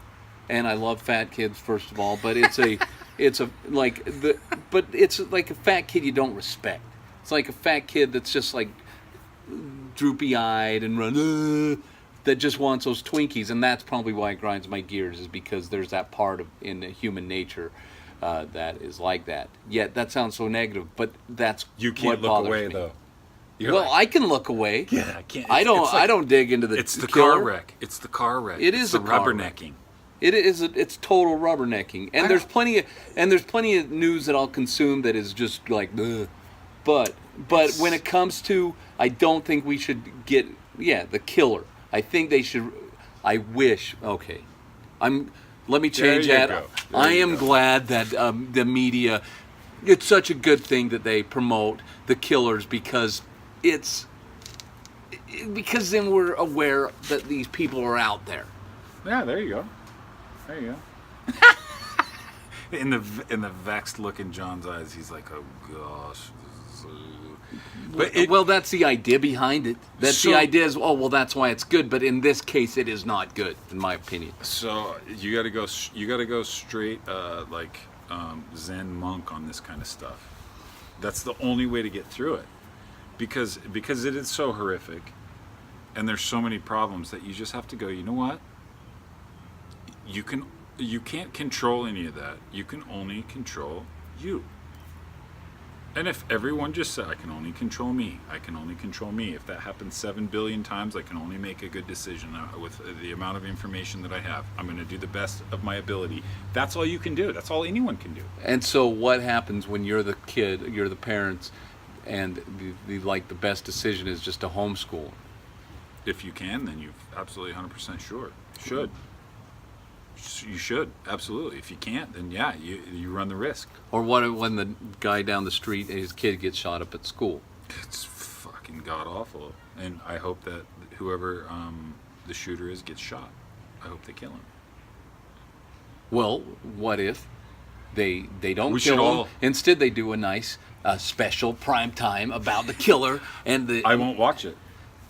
Speaker 4: and I love fat kids first of all, but it's like a fat kid you don't respect. It's like a fat kid that's just like droopy eyed and that just wants those Twinkies, and that's probably why it grinds my gears, is because there's that part in human nature that is like that. Yet that sounds so negative, but that's
Speaker 1: You can't
Speaker 4: what
Speaker 1: look
Speaker 4: bothers
Speaker 1: away
Speaker 4: me.
Speaker 1: though. You're
Speaker 4: Well,
Speaker 1: like,
Speaker 4: I can look away.
Speaker 1: yeah, I can't.
Speaker 4: I don't.
Speaker 1: It's like-
Speaker 4: I don't dig into the.
Speaker 1: It's the
Speaker 4: killer.
Speaker 1: car wreck. It's the car wreck.
Speaker 4: It
Speaker 1: It's
Speaker 4: is
Speaker 1: the
Speaker 4: a car wreck.
Speaker 1: rubbernecking.
Speaker 4: It is. It's total rubbernecking, and there's plenty of news that I'll consume that is just like, ugh. But when it comes to, I don't think we should get the killer. I think they should. I wish. Okay, let me change
Speaker 1: There you
Speaker 4: that.
Speaker 1: go. There
Speaker 4: I
Speaker 1: you
Speaker 4: am
Speaker 1: go.
Speaker 4: glad that the media. It's such a good thing that they promote the killers because then we're aware that these people are out there.
Speaker 1: Yeah, there you go. There you go. in the vexed look in John's eyes, he's like, "Oh gosh." But
Speaker 4: Well, that's the idea behind it. That's
Speaker 1: So-
Speaker 4: the idea is, oh, well, that's why it's good. But in this case, it is not good, in my opinion.
Speaker 1: So you got to go straight like Zen monk on this kind of stuff. That's the only way to get through it, because it is so horrific, and there's so many problems that you just have to go. You know what? You can't control any of that. You can only control you. And if everyone just said, I can only control me, I can only control me. If that happens 7 billion times, I can only make a good decision with the amount of information that I have. I'm going to do the best of my ability. That's all you can do. That's all anyone can do.
Speaker 4: And so what happens when you're the kid, you're the parents, and the best decision is just to homeschool?
Speaker 1: If you can, then you've absolutely 100% sure. Should. You should, absolutely. If you can't, then yeah, you run the risk.
Speaker 4: Or what when the guy down the street, his kid gets shot up at school?
Speaker 1: It's fucking god awful. And I hope that whoever the shooter is gets shot. I hope they kill him.
Speaker 4: Well, what if they don't
Speaker 1: We should
Speaker 4: kill him?
Speaker 1: all-
Speaker 4: Instead, they do a nice special prime time about the killer and the.
Speaker 1: I won't watch it.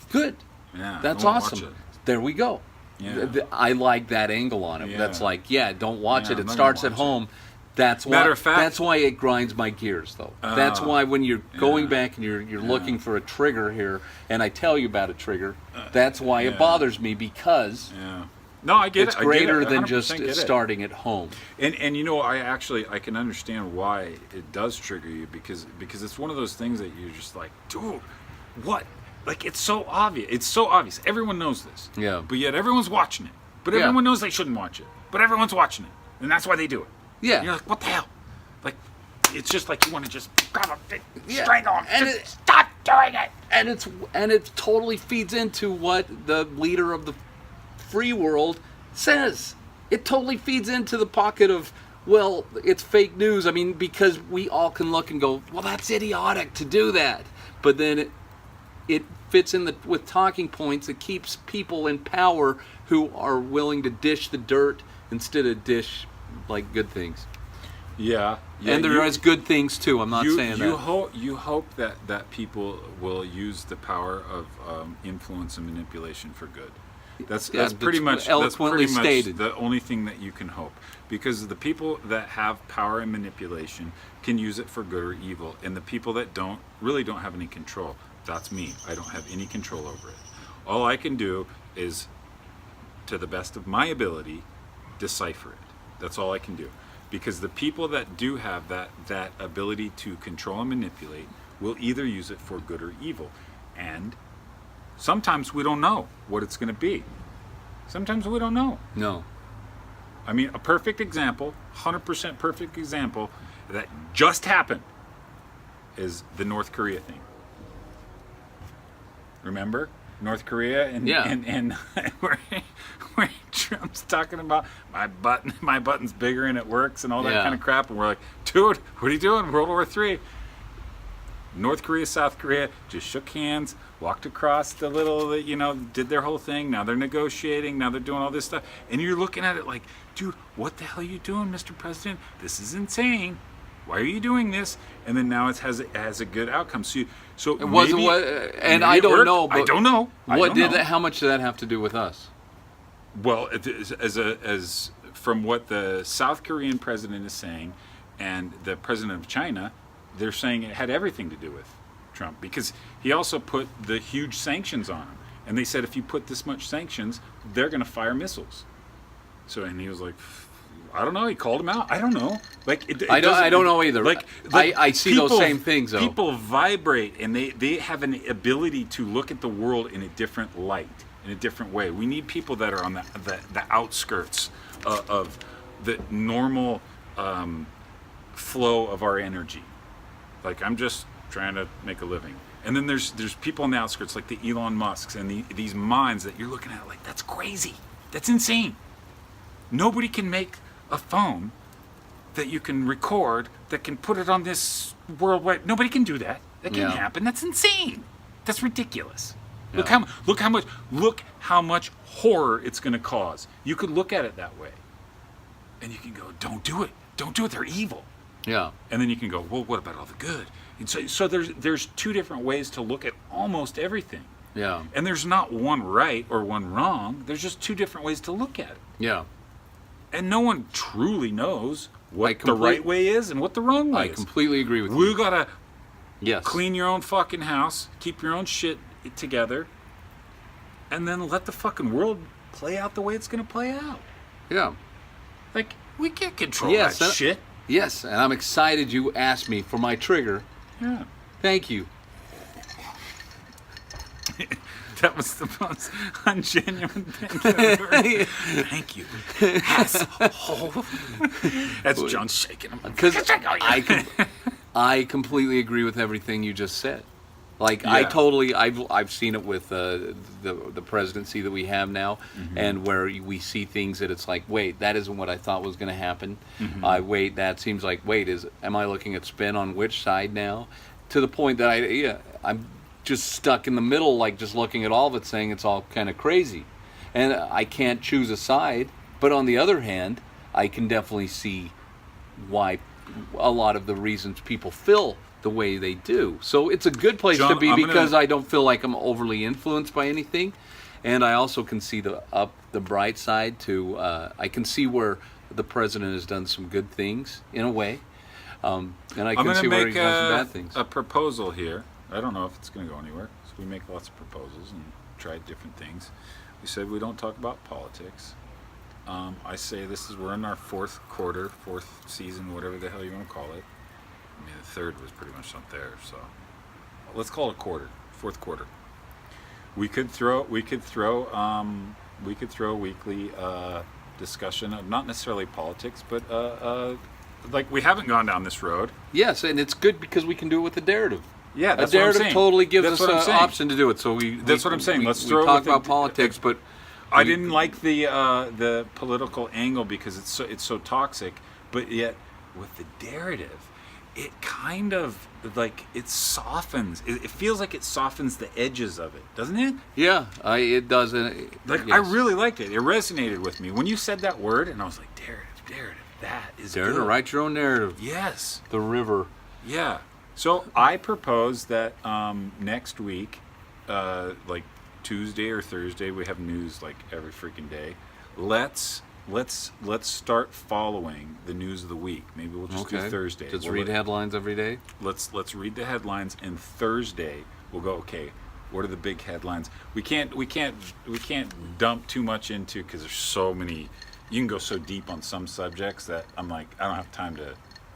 Speaker 4: Good.
Speaker 1: Yeah,
Speaker 4: That's
Speaker 1: I won't watch
Speaker 4: awesome.
Speaker 1: it.
Speaker 4: There we go.
Speaker 1: Yeah.
Speaker 4: I like that angle on it.
Speaker 1: Yeah.
Speaker 4: That's like, don't watch
Speaker 1: Yeah,
Speaker 4: it.
Speaker 1: I'm
Speaker 4: It
Speaker 1: not
Speaker 4: starts
Speaker 1: gonna
Speaker 4: at
Speaker 1: watch
Speaker 4: home. That's why.
Speaker 1: Matter of fact-
Speaker 4: that's why it grinds my gears, though. That's why when you're going
Speaker 1: yeah.
Speaker 4: back and you're looking for a trigger here, and I tell you about a trigger, that's why
Speaker 1: yeah.
Speaker 4: it bothers me, because
Speaker 1: Yeah. No, I get
Speaker 4: it's
Speaker 1: it. I get
Speaker 4: greater
Speaker 1: it.
Speaker 4: than
Speaker 1: 100%
Speaker 4: just
Speaker 1: get it.
Speaker 4: starting at home.
Speaker 1: And you know, I can understand why it does trigger you, because it's one of those things that you're just like, dude, what? Like, it's so obvious. It's so obvious. Everyone knows this.
Speaker 4: Yeah.
Speaker 1: But yet everyone's watching it. But
Speaker 4: Yeah.
Speaker 1: everyone knows they shouldn't watch it. But everyone's watching it. And that's why they do it.
Speaker 4: Yeah.
Speaker 1: And you're like, what the hell? Like, it's just like you want to just grab a
Speaker 4: Yeah.
Speaker 1: strangle him.
Speaker 4: And
Speaker 1: Just stop doing it.
Speaker 4: And it totally feeds into what the leader of the free world says. It totally feeds into the pocket of, well, it's fake news. I mean, because we all can look and go, well, that's idiotic to do that. But then it fits in with talking points that keeps people in power who are willing to dish the dirt instead of dish like good things.
Speaker 1: Yeah.
Speaker 4: And there is good things too. I'm not saying
Speaker 1: you
Speaker 4: that.
Speaker 1: You hope that people will use the power of influence and manipulation for good. That's pretty much
Speaker 4: eloquently stated.
Speaker 1: The only thing that you can hope, because the people that have power and manipulation can use it for good or evil, and the people that really don't have any control. That's me. I don't have any control over it. All I can do is, to the best of my ability, decipher it. That's all I can do. Because the people that do have that ability to control and manipulate will either use it for good or evil. And sometimes we don't know what it's going to be. Sometimes we don't know.
Speaker 4: No.
Speaker 1: I mean, a perfect example, 100% perfect example that just happened is the North Korea thing. Remember? North Korea and where Trump's talking about my button's bigger and it works and all that kind of crap, and we're like, dude, what are you doing? World War III. North Korea, South Korea just shook hands, walked across the little, did their whole thing. Now they're negotiating. Now they're doing all this stuff, and you're looking at it like, dude, what the hell are you doing, Mr. President? This is insane. Why are you doing this? And then now it has a good outcome. So
Speaker 4: It wasn't
Speaker 1: maybe,
Speaker 4: what, and
Speaker 1: maybe
Speaker 4: I
Speaker 1: it
Speaker 4: don't
Speaker 1: worked.
Speaker 4: know. But
Speaker 1: I don't know.
Speaker 4: How much did that have to do with us?
Speaker 1: Well, as from what the South Korean president is saying, and the president of China, they're saying it had everything to do with Trump, because he also put the huge sanctions on him, and they said if you put this much sanctions, they're going to fire missiles. So, and he was like, I don't know. He called him out. I don't know. Like
Speaker 4: I don't know either.
Speaker 1: Like
Speaker 4: I see
Speaker 1: people,
Speaker 4: those same things though.
Speaker 1: People vibrate, and they have an ability to look at the world in a different light, in a different way. We need people that are on the outskirts of the normal flow of our energy. Like, I'm just trying to make a living. And then there's people on the outskirts, like the Elon Musks and these minds that you're looking at like, that's crazy. That's insane. Nobody can make a phone that you can record that can put it on this worldwide. Nobody can do that. That can't happen. That's insane. That's ridiculous.
Speaker 4: Yeah.
Speaker 1: Look how much horror it's going to cause. You could look at it that way, and you can go, don't do it. Don't do it. They're evil.
Speaker 4: Yeah.
Speaker 1: And then you can go, well, what about all the good? And so there's two different ways to look at almost everything.
Speaker 4: Yeah.
Speaker 1: And there's not one right or one wrong. There's just two different ways to look at it.
Speaker 4: Yeah.
Speaker 1: And no one truly knows what the right way is and what the wrong way is.
Speaker 4: I completely agree with you.
Speaker 1: We gotta
Speaker 4: Yes.
Speaker 1: clean your own fucking house, keep your own shit together, and then let the fucking world play out the way it's gonna play out.
Speaker 4: Yeah.
Speaker 1: Like, we can't control that shit.
Speaker 4: Yes, and I'm excited you asked me for my trigger,
Speaker 1: Yeah.
Speaker 4: Thank you.
Speaker 1: That was the most ungenuine thing I've ever heard. Thank you, asshole. That's John shaking him.
Speaker 4: Because I completely agree with everything you just said. Like
Speaker 1: Yeah.
Speaker 4: I've seen it with the presidency that we have now, and where we see things that it's like, wait, that isn't what I thought was going to happen. Wait, that seems like, am I looking at spin on which side now? To the point that I'm just stuck in the middle, like just looking at all of it, saying it's all kind of crazy, and I can't choose a side. But on the other hand, I can definitely see why a lot of the reasons people feel the way they do. So it's a good place
Speaker 1: John,
Speaker 4: to be,
Speaker 1: I'm
Speaker 4: because
Speaker 1: gonna-
Speaker 4: I don't feel like I'm overly influenced by anything, and I also can see the bright side to. I can see where the president has done some good things in a way, and I
Speaker 1: I'm
Speaker 4: can
Speaker 1: going
Speaker 4: see
Speaker 1: to
Speaker 4: where
Speaker 1: make
Speaker 4: he's done some bad things.
Speaker 1: a proposal here. I don't know if it's going to go anywhere. So we make lots of proposals and try different things. We said we don't talk about politics. I say we're in our fourth season, whatever the hell you want to call it. I mean, the third was pretty much not there, so let's call it fourth quarter. We could throw a weekly discussion of not necessarily politics, but like we haven't gone down this road.
Speaker 4: Yes, and it's good because we can do it with the narrative.
Speaker 1: Yeah, that's
Speaker 4: a
Speaker 1: what I'm
Speaker 4: narrative
Speaker 1: saying.
Speaker 4: totally gives
Speaker 1: That's what I'm
Speaker 4: us an
Speaker 1: saying.
Speaker 4: option to do it. So
Speaker 1: That's what I'm saying. Let's throw it
Speaker 4: talk
Speaker 1: with
Speaker 4: about
Speaker 1: the-
Speaker 4: politics, but
Speaker 1: I didn't like the political angle because it's so toxic, but yet with the narrative, it kind of like it softens. It feels like it softens the edges of it, doesn't it?
Speaker 4: yeah, it does. Yes.
Speaker 1: I really liked it. It resonated with me when you said that word, and I was like, narrative. That is
Speaker 4: Dare to
Speaker 1: good.
Speaker 4: write your own narrative.
Speaker 1: Yes.
Speaker 4: The river.
Speaker 1: Yeah. So I propose that next week, like Tuesday or Thursday, we have news like every freaking day. Let's start following the news of the week. Maybe we'll just do Thursday.
Speaker 4: Just
Speaker 1: We'll
Speaker 4: read headlines every day.
Speaker 1: Let's read the headlines, and Thursday we'll go. Okay, what are the big headlines? We can't dump too much into, because there's so many. You can go so deep on some subjects that I'm like, I don't have time to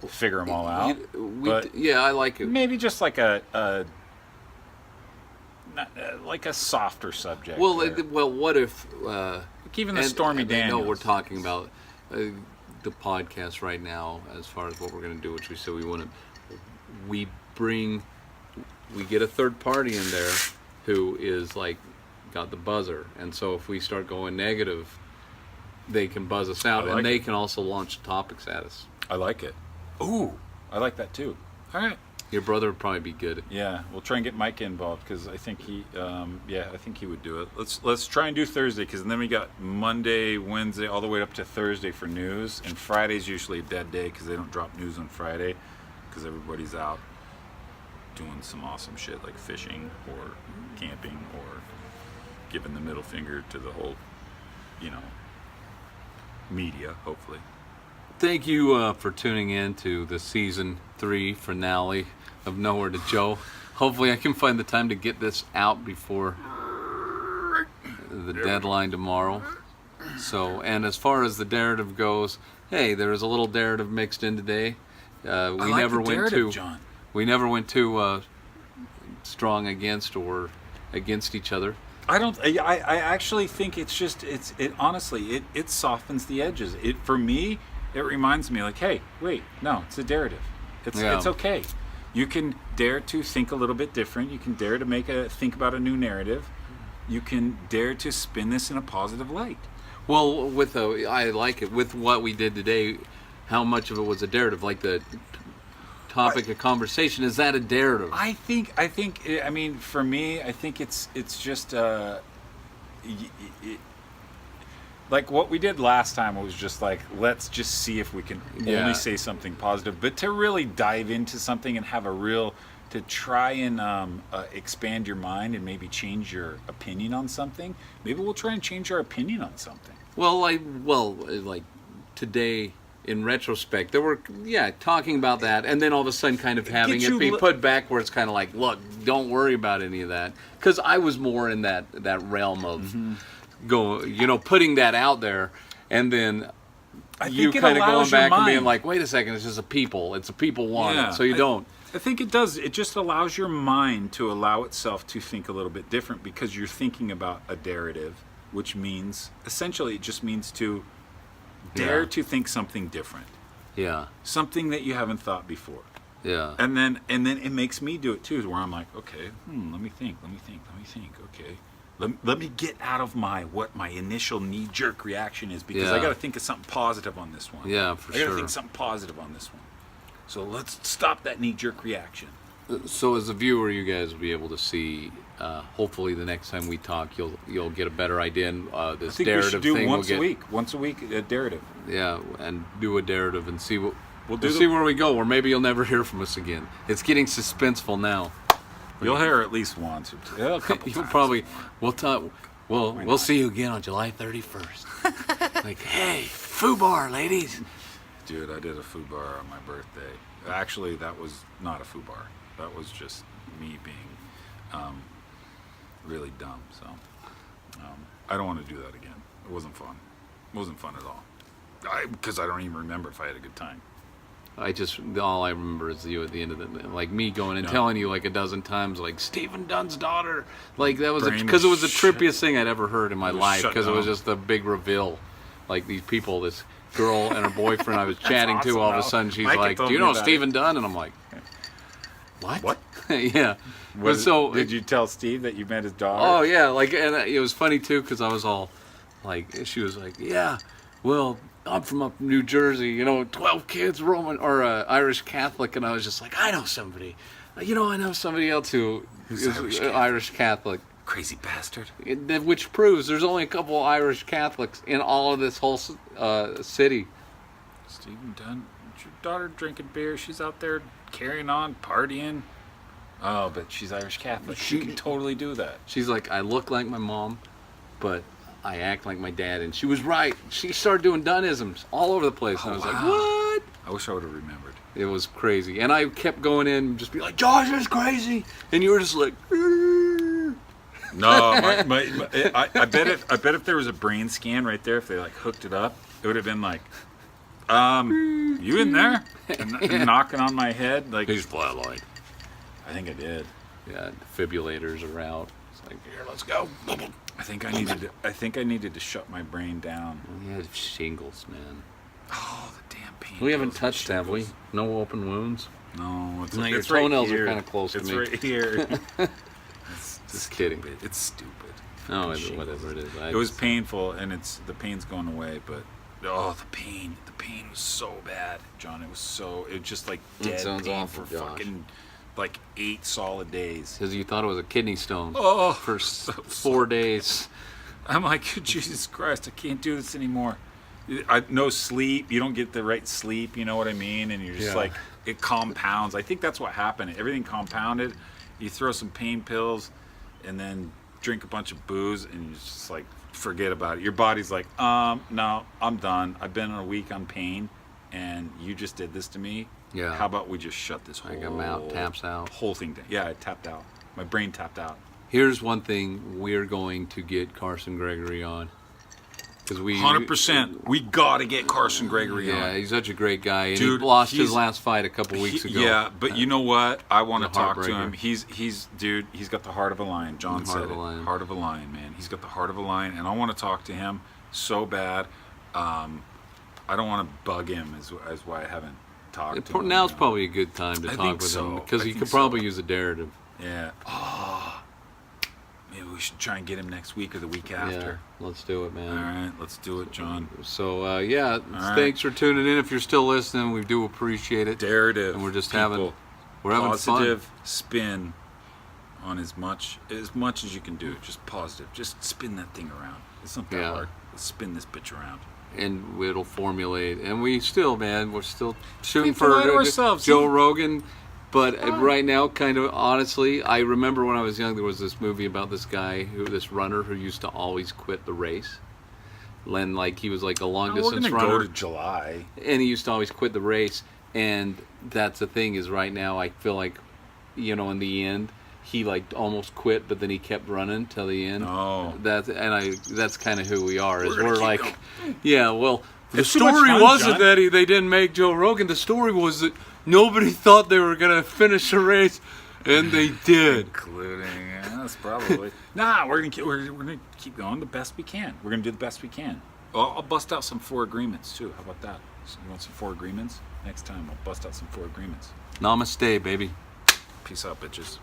Speaker 1: figure them all out. But
Speaker 4: Yeah, I like it.
Speaker 1: maybe just like a softer subject.
Speaker 4: Well,
Speaker 1: there.
Speaker 4: what if?
Speaker 1: Like even the Stormy
Speaker 4: I
Speaker 1: Daniels.
Speaker 4: know we're talking about the podcast right now, as far as what we're going to do, which we said we want to. We get a third party in there who is like got the buzzer, and so if we start going negative, they can buzz us out, and they can also launch topics at us.
Speaker 1: I like it. Ooh, I like that too. All right.
Speaker 4: Your brother would probably be good.
Speaker 1: Yeah, we'll try and get Mike involved because I think he would do it. Let's try and do Thursday, because then we got Monday, Wednesday, all the way up to Thursday for news, and Friday's usually a dead day because they don't drop news on Friday because everybody's out doing some awesome shit like fishing or camping or giving the middle finger to the whole, media. Hopefully.
Speaker 4: Thank you for tuning in to the season 3 finale of Nowhere to Joe. Hopefully I can find the time to get this out before the deadline tomorrow. So, and as far as the narrative goes, hey, there was a little narrative mixed in today. We never went too strong against or against each other.
Speaker 1: I actually think it honestly softens the edges. For me, it reminds me like, hey, wait, no, it's a narrative. It's okay. You can dare to think a little bit different. You can dare to think about a new narrative. You can dare to spin this in a positive light.
Speaker 4: Well, I like it with what we did today. How much of it was a narrative? Like the topic of conversation, is that a narrative?
Speaker 1: I think. I mean, for me, I think it's just like what we did last time was just like, let's just see if we can only say something positive. But to really dive into something and have to try and expand your mind and maybe change your opinion on something. Maybe we'll try and change our opinion on something.
Speaker 4: Well, like today, in retrospect, there were talking about that, and then all of a sudden, kind of having it be put back where it's kind of like, look, don't worry about any of that, because I was more in that realm of putting that out there, and then you kind of going back and being like, wait a second, it's just it's a people want it, so you don't.
Speaker 1: I think it does. It just allows your mind to allow itself to think a little bit different because you're thinking about a darrative, which means essentially it just means to dare to think something different.
Speaker 4: Yeah.
Speaker 1: Something that you haven't thought before.
Speaker 4: Yeah.
Speaker 1: And then it makes me do it too, where I'm like, okay, let me think. Okay. Let me get out of what my initial knee-jerk reaction is, because I got to think of something positive on this one.
Speaker 4: Yeah, for
Speaker 1: I got to
Speaker 4: sure.
Speaker 1: think something positive on this one. So let's stop that knee-jerk reaction.
Speaker 4: So as a viewer, you guys will be able to see. Hopefully, the next time we talk, you'll get a better idea. And this
Speaker 1: I think we
Speaker 4: darrative
Speaker 1: should do
Speaker 4: thing
Speaker 1: once
Speaker 4: we'll
Speaker 1: a
Speaker 4: get,
Speaker 1: week. Once a week, a darrative.
Speaker 4: Yeah, and do a darrative and see what
Speaker 1: We'll
Speaker 4: see where we go. Or maybe you'll never hear from us again. It's getting suspenseful now.
Speaker 1: You'll hear at least once or two. Yeah, a couple
Speaker 4: You'll
Speaker 1: times.
Speaker 4: probably we'll talk. We'll
Speaker 1: not?
Speaker 4: see you again on July 31st. Like, hey, FUBAR, ladies.
Speaker 1: Dude, I did a FUBAR on my birthday. Actually, that was not a FUBAR. That was just me being really dumb. So I don't want to do that again. It wasn't fun. It wasn't fun at all. Because I don't even remember if I had a good time.
Speaker 4: All I remember is you at the end of the, like me going and telling you like a dozen times, like Stephen Dunn's daughter, like that was
Speaker 1: Brain
Speaker 4: because it was the
Speaker 1: shut-
Speaker 4: trippiest thing I'd ever heard in my
Speaker 1: was
Speaker 4: life,
Speaker 1: shut
Speaker 4: because it was
Speaker 1: down.
Speaker 4: just the big reveal, like these people, this girl and her boyfriend I was chatting to,
Speaker 1: awesome,
Speaker 4: all of a
Speaker 1: though.
Speaker 4: sudden she's
Speaker 1: Mike had
Speaker 4: like,
Speaker 1: told
Speaker 4: "Do you
Speaker 1: me
Speaker 4: know
Speaker 1: about
Speaker 4: Stephen
Speaker 1: it."
Speaker 4: Dunn?" And I'm like, "What?"
Speaker 1: What?
Speaker 4: Yeah. But
Speaker 1: Was,
Speaker 4: so
Speaker 1: did you tell Steve that you met his daughter?
Speaker 4: Oh yeah, like, and it was funny too because I was all like, she was like, "Yeah, well, I'm from up in New Jersey, 12 kids Roman or Irish Catholic," and I was just like, "I know somebody, I know somebody else who
Speaker 1: Who's
Speaker 4: is
Speaker 1: Irish
Speaker 4: Irish Catholic."
Speaker 1: Crazy bastard.
Speaker 4: Which proves there's only a couple Irish Catholics in all of this whole city.
Speaker 1: Stephen Dunn, your daughter drinking beer. She's out there carrying on, partying. Oh, but she's Irish Catholic. She can totally do that.
Speaker 4: She's like, "I look like my mom, but I act like my dad," and she was right. She started doing Dunnisms all over the place, and I was like,
Speaker 1: wow.
Speaker 4: "What?"
Speaker 1: I wish I would have remembered.
Speaker 4: It was crazy, and I kept going in and just be like, "Josh is crazy," and you were just like,
Speaker 1: No, I bet if there was a brain scan right there, if they like hooked it up, it would have been like, you in there? And knocking on my head, like
Speaker 4: "He's flatlined."
Speaker 1: I think I did.
Speaker 4: Yeah, defibrillators are out. It's like, "Here, let's go."
Speaker 1: I think I needed to shut my brain down.
Speaker 4: We had shingles, man.
Speaker 1: Oh, the damn pain.
Speaker 4: We haven't
Speaker 1: pills
Speaker 4: touched,
Speaker 1: and
Speaker 4: have we?
Speaker 1: shingles.
Speaker 4: No open wounds.
Speaker 1: No, it's,
Speaker 4: No, your
Speaker 1: it's right
Speaker 4: toenails are
Speaker 1: here.
Speaker 4: kinda close to
Speaker 1: it's
Speaker 4: me.
Speaker 1: Right here. It's
Speaker 4: Just kidding.
Speaker 1: stupid. It's stupid.
Speaker 4: Oh,
Speaker 1: Shingles.
Speaker 4: whatever it is.
Speaker 1: It was painful, and the pain's going away, but the pain was so bad, John. It was just like dead
Speaker 4: sounds
Speaker 1: pain
Speaker 4: awful,
Speaker 1: for
Speaker 4: Josh.
Speaker 1: fucking like 8 solid days.
Speaker 4: Because you thought it was a kidney stone
Speaker 1: Oh,
Speaker 4: for 4 days.
Speaker 1: I'm like, Jesus Christ, I can't do this anymore. No sleep. You don't get the right sleep. You know what I mean? And you're just
Speaker 4: Yeah.
Speaker 1: like, it compounds. I think that's what happened. Everything compounded. You throw some pain pills, and then drink a bunch of booze, and you just like forget about it. Your body's like, no, I'm done. I've been a week on pain, and you just did this to me.
Speaker 4: Yeah.
Speaker 1: How about we just shut this
Speaker 4: Like I'm out, taps out.
Speaker 1: whole thing down? Yeah, it tapped out. My brain tapped out.
Speaker 4: Here's one thing we're going to get Carson Gregory on. Because
Speaker 1: 100%. We got to get Carson Gregory
Speaker 4: Yeah,
Speaker 1: on.
Speaker 4: he's such a great guy. And
Speaker 1: Dude,
Speaker 4: he lost his
Speaker 1: he's-
Speaker 4: last fight a couple weeks ago.
Speaker 1: Yeah, but you know what? I want to
Speaker 4: He's a
Speaker 1: talk to
Speaker 4: heartbreaker.
Speaker 1: him. He's got the heart of a lion. John
Speaker 4: Heart
Speaker 1: said
Speaker 4: of a
Speaker 1: it.
Speaker 4: lion.
Speaker 1: Heart of a lion, man. He's got the heart of a lion, and I want to talk to him so bad. I don't want to bug him, is why I haven't talked to him.
Speaker 4: Now's
Speaker 1: you know.
Speaker 4: probably a good time to
Speaker 1: I
Speaker 4: talk
Speaker 1: think
Speaker 4: with
Speaker 1: so.
Speaker 4: him because
Speaker 1: I
Speaker 4: he
Speaker 1: think
Speaker 4: could
Speaker 1: so.
Speaker 4: probably use a darrative.
Speaker 1: Yeah. Oh, maybe we should try and get him next week or the week
Speaker 4: Yeah,
Speaker 1: after.
Speaker 4: let's do it,
Speaker 1: All
Speaker 4: man.
Speaker 1: right, let's do it, John.
Speaker 4: So, yeah,
Speaker 1: right.
Speaker 4: thanks for tuning in. If you're still listening, we do appreciate it.
Speaker 1: Darrative.
Speaker 4: And we're just
Speaker 1: people.
Speaker 4: we're having
Speaker 1: positive
Speaker 4: fun.
Speaker 1: spin on as much as you can do. Just positive. Just spin that thing around. It's not that
Speaker 4: Yeah.
Speaker 1: hard. Let's spin this bitch around.
Speaker 4: And it'll formulate. And we're still shooting
Speaker 1: Keep
Speaker 4: for
Speaker 1: the light of ourselves.
Speaker 4: Joe Rogan. But right now, kind of honestly, I remember when I was young, there was this movie about this guy, this runner who used to always quit the race. And like he was like a long
Speaker 1: We're
Speaker 4: distance
Speaker 1: gonna
Speaker 4: runner.
Speaker 1: go to July.
Speaker 4: And he used to always quit the race. And that's the thing is right now I feel like, in the end, he like almost quit, but then he kept running till the end.
Speaker 1: Oh.
Speaker 4: That's kind of who we are. Is
Speaker 1: We're gonna
Speaker 4: we're
Speaker 1: keep
Speaker 4: like,
Speaker 1: going.
Speaker 4: yeah. Well, the
Speaker 1: It's too much
Speaker 4: story
Speaker 1: fun,
Speaker 4: wasn't
Speaker 1: John.
Speaker 4: that they didn't make Joe Rogan. The story was that Nobody thought they were gonna finish a race, and they did.
Speaker 1: Including us, probably. Nah, we're gonna keep going the best we can. We're gonna do the best we can. I'll bust out some 4 agreements too. How about that? So you want some 4 agreements? Next time I'll bust out some 4 agreements.
Speaker 4: Namaste, baby.
Speaker 1: Peace out, bitches.